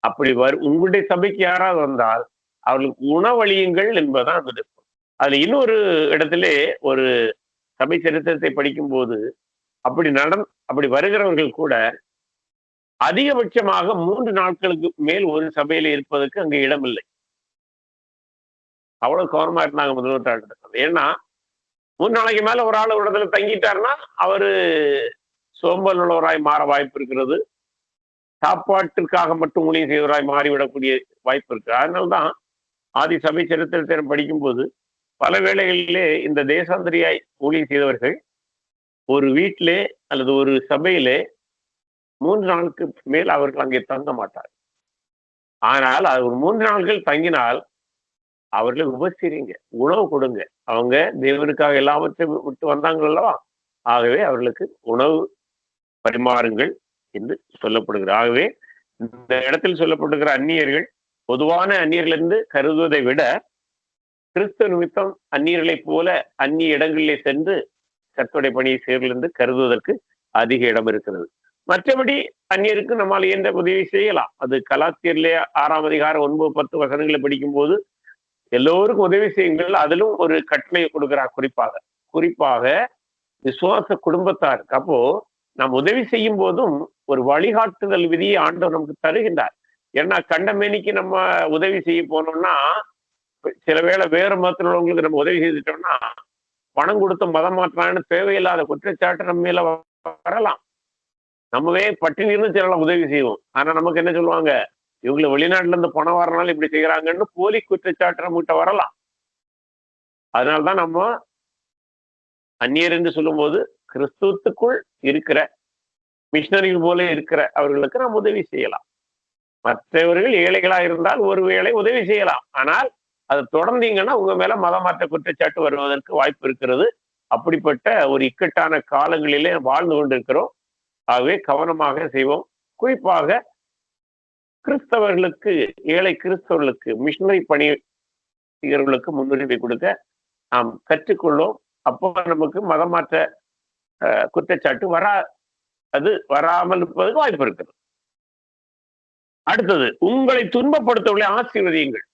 அப்படி உங்களுடைய சபைக்கு யாராவது வந்தால் அவர்களுக்கு உணவளியுங்கள் என்பதுதான் அந்த விருப்பம். அதுல இன்னொரு இடத்துல ஒரு சபை சரித்திரத்தை படிக்கும் போது அப்படி வருகிறவர்கள் கூட அதிகபட்சமாக 3 நாட்களுக்கு மேல் ஒரு சபையில இருப்பதற்கு அங்க இடமில்லை. அவ்வளவு கவனமா இருந்தாங்க முதல் நூற்றாண்டு. ஏன்னா 3 நாளைக்கு மேல ஒரு ஆள் ஒரு இடத்துல தங்கிட்டாருன்னா அவரு சோம்பல் உள்ளவராய் மாற வாய்ப்பு இருக்கிறது. சாப்பாட்டிற்காக மட்டும் ஊழியம் செய்வராய் மாறிவிடக்கூடிய வாய்ப்பு இருக்கு. அதனால்தான் ஆதி சபை சரித்திரத்தை படிக்கும்போது பல வேளைகளிலே இந்த தேசாந்திரியாய் ஊழியம் செய்தவர்கள் ஒரு வீட்டிலே அல்லது ஒரு சபையிலே 3 நாளுக்கு மேல் அவர்கள் அங்கே தங்க மாட்டார். ஆனால் அது ஒரு 3 நாட்கள் தங்கினால் அவர்களை உபசரிங்க, உணவு கொடுங்க. அவங்க தேவனுக்காக எல்லாவற்றையும் விட்டு வந்தாங்க அல்லவா? ஆகவே அவர்களுக்கு உணவு பரிமாறுங்கள் என்று சொல்லப்படுகிறது. ஆகவே இந்த இடத்தில் சொல்லப்படுகிற அந்நியர்கள் பொதுவான அந்நியர்கள் என்று கருதுவதை விட கிறிஸ்துவ நிமித்தம் அந்நியர்களைப் போல அந்நிய இடங்களிலே சென்று கர்த்தருடைய பணியை செய்வர்கள் என்று கருதுவதற்கு அதிக இடம் இருக்கிறது. மற்றபடி அந்நியருக்கு நம்மால் இயன்ற உதவி செய்யலாம். அது கலாத்தியர்லே 6ஆம் அதிகாரம் 9, 10 வசனங்களை படிக்கும் போது எல்லோருக்கும் உதவி செய்யுங்கள். அதிலும் ஒரு கட்டளை கொடுக்கிறார். குறிப்பாக விசுவாச குடும்பத்தாருக்கு. அப்போ நாம் உதவி செய்யும் போதும் ஒரு வழிகாட்டுதல் விதியை ஆண்டவர் நமக்கு தருகின்றார். ஏன்னா கண்டமேனிக்கு நம்ம உதவி செய்ய போனோம்னா, சில வேளை வேறு மதத்தில் உள்ளவங்களுக்கு நம்ம உதவி செய்துட்டோம்னா பணம் கொடுத்து மதம் மாற்றான்னு தேவையில்லாத குற்றச்சாட்டு நம்ம மேல வரலாம். நம்மவே பட்டினி இருந்து சில உதவி செய்வோம். ஆனா நமக்கு என்ன சொல்லுவாங்க, இவங்களை வெளிநாட்டுல இருந்து பணம் வரனால இப்படி செய்யறாங்கன்னு போலி குற்றச்சாட்டு நம்ம கிட்ட வரலாம். அதனால்தான் நம்ம அந்நியர் என்று சொல்லும் போது கிறிஸ்துவுக்குள் இருக்கிற மிஷனரிகள் போல இருக்கிற அவர்களுக்கு நாம் உதவி செய்யலாம். மற்றவர்கள் ஏழைகளா இருந்தால் ஒருவேளை உதவி செய்யலாம். ஆனால் அது தொடர்ந்தீங்கன்னா உங்க மேல மதமாற்ற குற்றச்சாட்டு வருவதற்கு வாய்ப்பு இருக்கிறது. அப்படிப்பட்ட ஒரு இக்கட்டான காலங்களிலே வாழ்ந்து கொண்டிருக்கிறோம். ஆகவே கவனமாக செய்வோம். குறிப்பாக கிறிஸ்தவர்களுக்கு, ஏழை கிறிஸ்தவர்களுக்கு, மிஷனரி பணி செய்கிறவர்களுக்கு முன்னுரிமை கொடுக்க நாம் கற்றுக்கொள்ளும். அப்போ நமக்கு மதமாற்ற குற்றச்சாட்டு வராமல் இருப்பதற்கு வாய்ப்பு இருக்கிறது. அடுத்தது, உங்களை துன்பப்படுத்தவர்களை ஆசீர்வதியுங்கள்.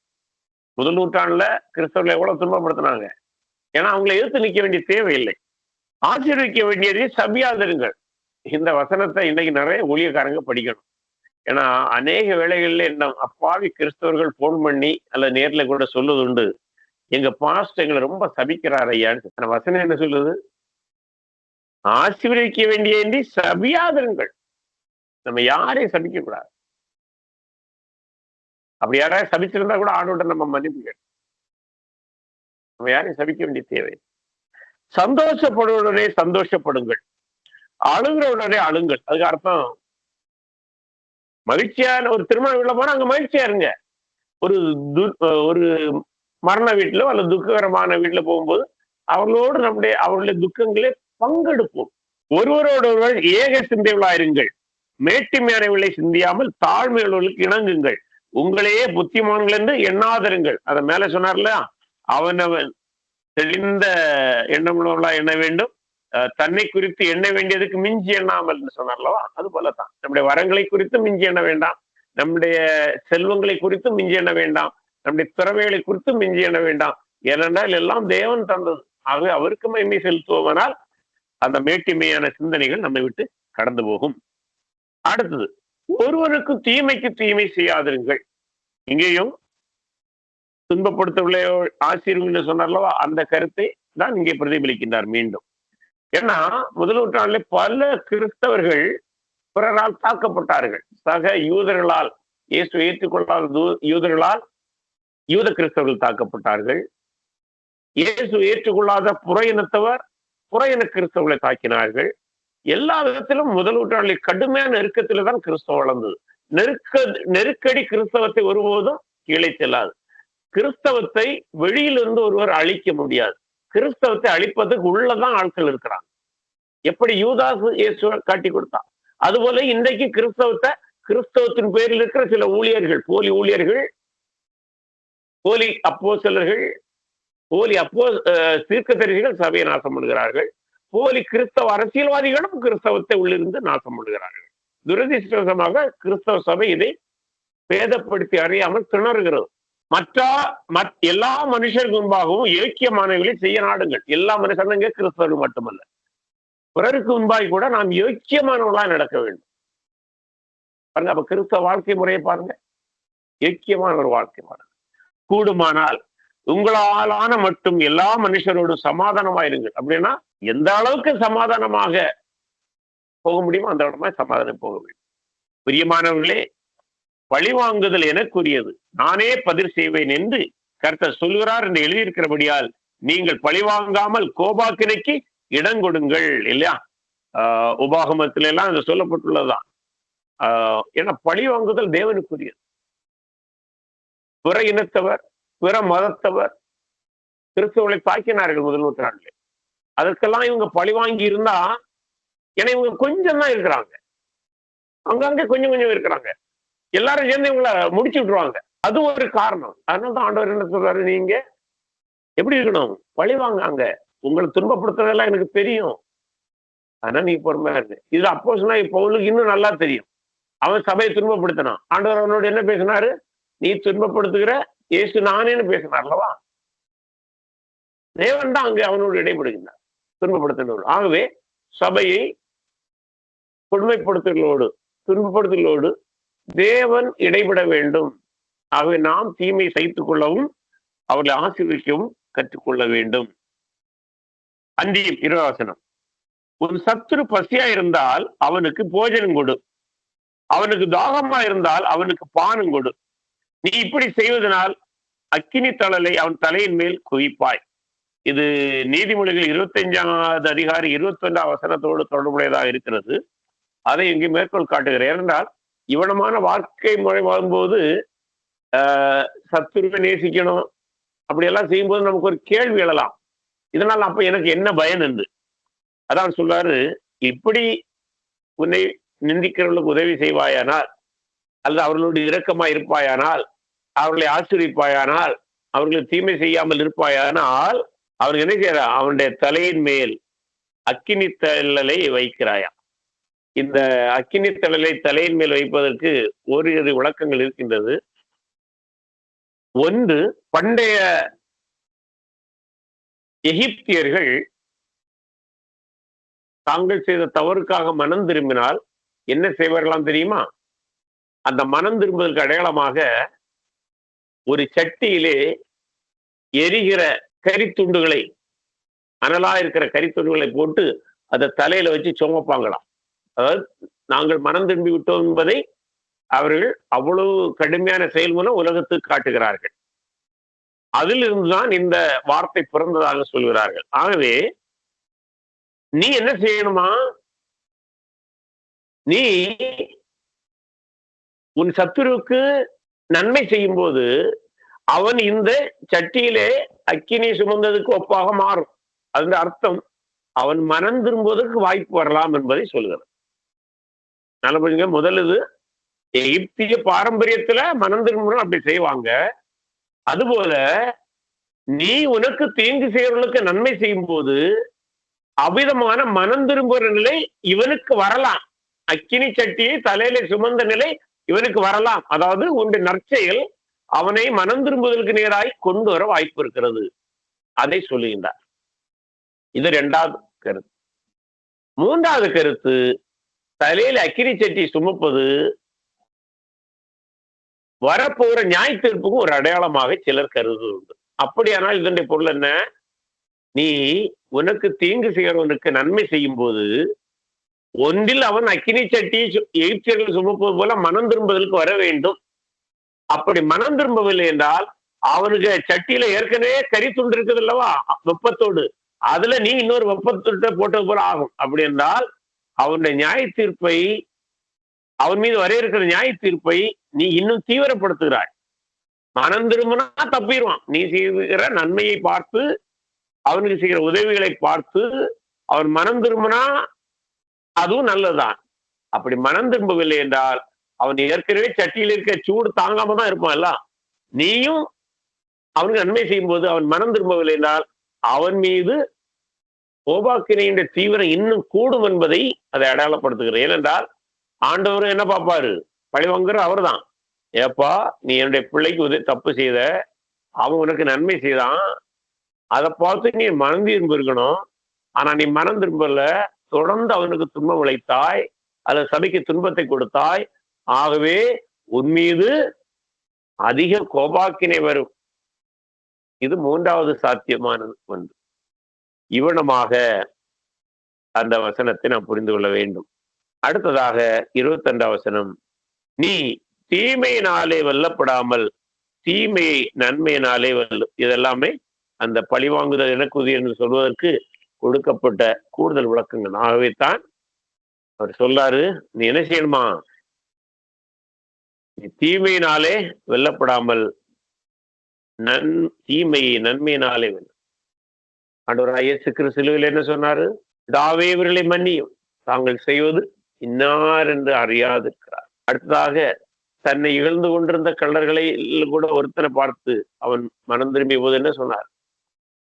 முதல் நூற்றாண்டுல கிறிஸ்தவர்களை எவ்வளவு துன்பப்படுத்தினாங்க. ஏன்னா அவங்களை எதிர்த்து நிற்க வேண்டிய தேவையில்லை. ஆசீர்வதிக்க வேண்டியதை சபியாதிருங்கள். இந்த வசனத்தை இன்னைக்கு நிறைய ஊழியக்காரங்க படிக்கணும். ஏன்னா அநேக வேளைகள்ல என்ன அப்பாவி கிறிஸ்தவர்கள் போன் பண்ணி அல்லது நேர்ல கூட சொல்லுவது உண்டு, எங்க பாஸ்ட் எங்களை ரொம்ப சபிக்கிறார் ஐயான்னு. அந்த வசனம் என்ன சொல்லுது? ஆசீர்வதிக்க வேண்டிய சபியாதிருங்கள். நம்ம யாரையும் சபிக்க கூடாது. அப்படி யாராவது சபிச்சிருந்தா கூட ஆண்டோட நம்ம மன்னிப்பு கேட்கணும். நம்ம யாரையும் சபிக்க வேண்டிய தேவை. சந்தோஷப்படுவதுடனே சந்தோஷப்படுங்கள், அழுகிறவுடனே அழுங்கள். அதுக்கு அர்த்தம், மகிழ்ச்சியான ஒரு திருமண வீட்டுல போனா அங்க மகிழ்ச்சியா இருங்க. ஒரு மரண வீட்டிலோ அல்லது துக்ககரமான வீட்டுல போகும்போது அவர்களுடைய துக்கங்களே பங்கெடுப்போம். ஒருவரோடொருவர் ஏக சிந்தைகளாயிருங்கள், மேட்டிமையானவர்களை சிந்தியாமல் தாழ்மையுள்ளவர்களுக்கு இணங்குங்கள், உங்களையே புத்திமான்கள் என்று எண்ணாதிருங்கள். அதை மேல சொன்னார்ல, அவனவன் தெளிந்த எண்ணமுள்ளவர்களா எண்ண வேண்டும், தன்னை குறித்து எண்ண வேண்டியதுக்கு மிஞ்சி எண்ணாமல் சொன்னார்லவா, அது போலதான் நம்முடைய வரங்களை குறித்து மிஞ்சி எண்ண வேண்டாம், நம்முடைய செல்வங்களை குறித்து மிஞ்சி எண்ண வேண்டாம், நம்முடைய திறமைகளை குறித்து மிஞ்சி எண்ண வேண்டாம். ஏனென்றால் எல்லாம் தேவன் தந்தது. ஆகவே அவருக்கு மகிமை செலுத்துவோமானால் அந்த மேட்டிமையான சிந்தனைகள் நம்மை விட்டு கடந்து போகும். அடுத்தது, ஒருவருக்கு தீமைக்கு தீமை செய்யாதிருங்கள். இங்கேயும் துன்பப்படுத்தவர்களே ஆசீர்வதின்னு சொன்னார்லவா, அந்த கருத்தை தான் இங்கே பிரதிபலிக்கின்றார் மீண்டும். ஏன்னா முதல் நூற்றாண்டிலே பல கிறிஸ்தவர்கள் பிறரால் தாக்கப்பட்டார்கள். சக யூதர்களால், இயேசு ஏற்றுக்கொள்ளாத யூதர்களால் யூத கிறிஸ்தவர்கள் தாக்கப்பட்டார்கள். இயேசு ஏற்றுக்கொள்ளாத புறையின கிறிஸ்தவர்களை தாக்கினார்கள். எல்லா விதத்திலும் முதல் நூற்றாண்டில் கடுமையான நெருக்கத்தில தான் கிறிஸ்தவம் வளர்ந்தது. நெருக்கடி கிறிஸ்தவத்தை ஒருபோதும் கீழே செல்லாது. கிறிஸ்தவத்தை வெளியிலிருந்து ஒருவர் அழிக்க முடியாது. கிறிஸ்தவத்தை அழிப்பதற்கு உள்ளதான் ஆட்கள் இருக்கிறாங்க. எப்படி யூதாசு இயேசுவை காட்டி கொடுத்தான், அதுபோல இன்றைக்கு கிறிஸ்தவத்தின் பேரில் இருக்கிற சில ஊழியர்கள், போலி ஊழியர்கள், போலி அப்போஸ்தலர்கள், போலி தீர்க்கதரிசிகள் சபையை நாசம் பண்ணுகிறார்கள். போலி கிறிஸ்தவ அரசியல்வாதிகளும் கிறிஸ்தவத்தை உள்ளிருந்து நாசம் பண்ணுகிறார்கள். துரதிருஷ்டவசமாக கிறிஸ்தவ சபை இதை பேதப்படுத்தி அறியாமல் திணறுகிறது. எல்லா மனுஷருக்கு முன்பாகவும் யோக்கியமானவர்களை செய்ய நாடுங்கள். எல்லா மனுஷனுங்க கிறிஸ்தவர்கள் மட்டுமல்ல, பிறருக்கு முன்பாக கூட நாம் யோக்கியமானவர்களா நடக்க வேண்டும். பாருங்க, அப்ப கிறிஸ்தவ வாழ்க்கை முறையை பாருங்க, யோக்கியமான ஒரு வாழ்க்கை பாருங்க. கூடுமானால் உங்களாலான மட்டும் எல்லா மனுஷரோடு சமாதானமாயிருங்கள். அப்படின்னா எந்த அளவுக்கு சமாதானமாக போக முடியுமோ அந்த இடமா சமாதானம் போக வேண்டும். பிரியமானவர்களே, பழிவாங்குதல் எனக்குரியது, நானே பதில் செய்வேன் என்று கர்த்தர் சொல்கிறார் என்று எழுதியிருக்கிறபடியால் நீங்கள் பழிவாங்காமல் கோபாக்கினைக்கு இடம் கொடுங்கள் இல்லையா? உபாகமத்தில எல்லாம் அது சொல்லப்பட்டுள்ளதுதான். ஏன்னா பழி வாங்குதல் தேவனுக்குரியது. பிற இனத்தவர், பிற மதத்தவர் கிறிஸ்தவர்களை தாக்கினார்கள் முதல் நூற்றாண்டில். அதற்கெல்லாம் இவங்க பழி வாங்கி இருந்தா, ஏன்னா இவங்க கொஞ்சம் தான் இருக்கிறாங்க, அங்கங்க கொஞ்சம் கொஞ்சம் இருக்கிறாங்க, எல்லாரும் சேர்ந்து இவங்களை முடிச்சு விட்டுருவாங்க. அது ஒரு காரணம். அதனாலதான் ஆண்டவர் என்ன சொல்றாரு, நீங்க எப்படி இருக்கணும், பழி வாங்காங்க, உங்களை துன்பப்படுத்துறதெல்லாம் எனக்கு தெரியும், அதனால நீ பொறுமையா இருக்கு. இதுல அப்போஸ்தலனாகிய பவுலுக்கு இன்னும் நல்லா தெரியும். அவன் சபையை துன்பப்படுத்தினான். ஆண்டவர் அவனோட என்ன பேசினாரு, நீ துன்பப்படுத்துகிற இயேசு நானேன்னு பேசினார் அல்லவா? தேவன் தான் அங்கு அவனோடு இடைபடுகின்றார், துன்பப்படுத்தினோடு. ஆகவே சபையை கொடுமைப்படுத்தலோடு துன்பப்படுத்தலோடு தேவன் இடைபட வேண்டும். ஆகவே நாம் தீமை சகித்துக் கொள்ளவும் அவர்களை ஆசீர்வதிக்கவும் கற்றுக்கொள்ள வேண்டும். அன்றியும் 20 வசனம், ஒரு சத்துரு பசியா இருந்தால் அவனுக்கு போஜனம் கொடு, அவனுக்கு தாகமா இருந்தால் அவனுக்கு பானம் கொடு, நீ இப்படி செய்வதனால் அக்கினி தழலை அவன் தலையின் மேல் குவிப்பாய். இது நீதிமொழிகள் 25ஆவது அதிகாரி 21ஆம் வசனத்தோடு தொடர்புடையதாக இருக்கிறது. அதை இங்கே மேற்கோள் காட்டுகிறேன். ஏனென்றால் இவனமான வாழ்க்கை முறை வாழும்போது சத்துருவை நேசிக்கணும், அப்படியெல்லாம் செய்யும்போது நமக்கு ஒரு கேள்வி எழலாம், இதனால் அப்ப எனக்கு என்ன பயன் என்று. அதான் சொல்றாரு, இப்படி உன்னை நிந்திக்கிறவர்களுக்கு உதவி செய்வாயானால், அல்லது அவர்களோடு இரக்கமாய் இருப்பாயானால், அவர்களை ஆசீர்வதிப்பாயானால், அவர்களுக்கு தீமை செய்யாமல் இருப்பாயானால், அவருக்கு என்ன செய்யற, அவனுடைய தலையின் மேல் அக்கினி தழலை வைக்கிறாயா. இந்த அக்கினி தழலை தலையின் மேல் வைப்பதற்கு ஓரிரு விளக்கங்கள் இருக்கின்றது. ஒன்று, பண்டைய எகிப்தியர்கள் தாங்கள் செய்த தவறுக்காக மனம் திரும்பினால் என்ன செய்வார்களாம் தெரியுமா? அந்த மனம் திரும்புவதற்கு அடையாளமாக ஒரு சட்டியிலே எரிகிற கரித்துண்டுகளை, அனலா இருக்கிற கரித்துண்டுகளை போட்டு அதை தலையில வச்சு சுமப்பாங்களாம். அதாவது நாங்கள் மனம் திரும்பி விட்டோம் என்பதை அவர்கள் அவ்வளவு கடுமையான செயல் மூலம் உலகத்துக்கு காட்டுகிறார்கள். அதிலிருந்துதான் இந்த வார்த்தை பிறந்ததாக சொல்கிறார்கள். ஆகவே நீ என்ன செய்யணுமா, நீ உன் சத்துருவுக்கு நன்மை செய்யும் போது அவன் இந்த சட்டியிலே அக்கினி சுமந்ததுக்கு ஒப்பாக மாறும். அதன் அர்த்தம் அவன் மனம் திரும்புவதற்கு வாய்ப்பு வரலாம் என்பதை சொல்கிறது. நல்ல முதல் இது எகிப்திய பாரம்பரியத்துல மனம் திரும்பணும் அப்படி செய்வாங்க. அதுபோல நீ உனக்கு தீங்கு செய்யறவர்களுக்கு நன்மை செய்யும் போது அவ்விதமான மனம் திரும்புகிற நிலை இவனுக்கு வரலாம். அக்கினி சட்டியை தலையில சுமந்த நிலை இவனுக்கு வரலாம். அதாவது உன்னுடைய நற்செயல் அவனை மனம் திரும்புவதற்கு நேராய் கொண்டு வர வாய்ப்பு இருக்கிறது, அதை சொல்லுகின்றார். இது 2வது கருத்து. 3வது கருத்து, தலையில அக்கினி சட்டி சுமப்பது வரப்போகிற நியாய தீர்ப்புக்கும் ஒரு அடையாளமாக சிலர் கருது உண்டு. அப்படியானால் இதனுடைய பொருள் என்ன, நீ உனக்கு தீங்கு செய்கிறவனுக்கு நன்மை செய்யும் போது ஒன்றில் அவன் அக்கினி சட்டியை எகிப்தியர்கள் சுமப்பது போல மனம் திரும்புவதற்கு வர வேண்டும். அப்படி மனம் திரும்பவில்லை என்றால் அவனுக்கு சட்டியில ஏற்கனவே கறி துண்டு இருக்குது அல்லவா வெப்பத்தோடு, அதுல நீ இன்னொரு வெப்பத்துட்ட போட்டது போல ஆகும். அப்படி என்றால் அவனுடைய நியாய தீர்ப்பை, அவன் மீது வர இருக்கிற நியாய தீர்ப்பை நீ இன்னும் தீவிரப்படுத்துகிறாய். மனம் திரும்பினா தப்பிடுவான். நீ செய்கிற நன்மையை பார்த்து, அவனுக்கு செய்கிற உதவிகளை பார்த்து அவன் மனம் திரும்பினா அதுவும் நல்லதுதான். அப்படி மனம் திரும்பவில்லை என்றால் அவன் ஏற்கனவே சட்டியில் இருக்க சூடு தாங்காம தான் இருப்பான். எல்லாம் நீயும் அவனுக்கு நன்மை செய்யும் போது அவன் மனம் திரும்பவில்லை என்றால் அவன் மீது கோபாக்கினையுடைய தீவிரம் இன்னும் கூடும் என்பதை அதை அடையாளப்படுத்துகிறது. ஏனென்றால் ஆண்டவர் என்ன பார்ப்பாரு, பழிவாங்குற அவர் தான். ஏப்பா நீ என்னுடைய பிள்ளைக்கு தப்பு செய்த, அவன் உனக்கு நன்மை செய்தான், அதை பார்த்து நீ மனம் திரும்ப இருக்கணும். ஆனா நீ மனம் திரும்பல, தொடர்ந்து அவனுக்கு துன்பம் விளைத்தாய், அல்லது சபைக்கு துன்பத்தை கொடுத்தாய். ஆகவே உன் மீது அதிக கோபாக்கினை வரும். இது 3வது சாத்தியமானது ஒன்று. இவனமாக அந்த வசனத்தை நாம் புரிந்து கொள்ள வேண்டும். அடுத்ததாக 22ஆம் வசனம், நீ தீமையினாலே வெல்லப்படாமல் தீமையை நன்மையினாலே வெல்லும். இதெல்லாமே அந்த பழிவாங்குதல் எனக்குது என்று சொல்வதற்கு கொடுக்கப்பட்ட கூடுதல் விளக்கங்கள். ஆகவே தான் அவர் சொல்லாரு, நீ என்ன செய்யணுமா, தீமையினாலே வெல்லப்படாமல் தீமையை நன்மையினாலே வெல்லும். ஆண்டவராகிய இயேசு கிறிஸ்து சிலுவையில் என்ன சொன்னாரு? பிதாவே இவர்களை மன்னியும், தாங்கள் செய்வது இன்னார் என்று அறியாதிருக்கிறார். அடுத்ததாக தன்னை இகழ்ந்து கொண்டிருந்த கள்ளர்களை கூட ஒருத்தனை பார்த்து அவன் மனம் திரும்பிய போது என்ன சொன்னார்?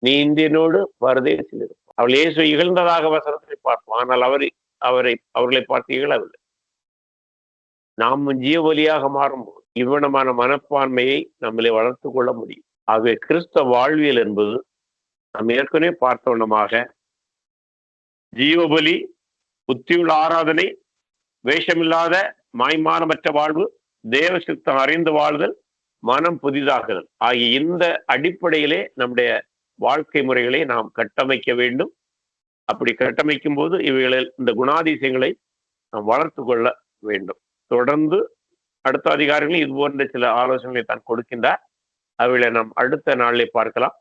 நீ இந்தியனோடு பரதேசில் இருப்பான். அவள் இயேசு இகழ்ந்ததாக வசனத்தை பார்ப்போம், ஆனால் அவர்களை பார்த்து இகழவில்லை. நாம் ஜீவபலியாக மாறும்போது இவ்வளமான மனப்பான்மையை நம்மளை வளர்த்து கொள்ள முடியும். ஆகவே கிறிஸ்தவ வாழ்வியல் என்பது நாம் ஏற்கனவே பார்த்த வண்ணமாக ஜீவபலி, புத்தியுள்ள ஆராதனை, வேஷமில்லாத மாய்மானமற்ற வாழ்வு, தேவ சித்தம் அறிந்து வாழ்தல், மனம் புதிதாகுதல் ஆகிய இந்த அடிப்படையிலே நம்முடைய வாழ்க்கை முறைகளை நாம் கட்டமைக்க வேண்டும். அப்படி கட்டமைக்கும் போது இவைகளில் இந்த குணாதிசயங்களை நாம் வளர்த்து கொள்ள வேண்டும். தொடர்ந்து அடுத்த அதிகாரிகள் இது போன்ற சில ஆலோசனைகளை தான் கொடுக்கின்றார். அவைகளை நாம் அடுத்த நாளிலே பார்க்கலாம்.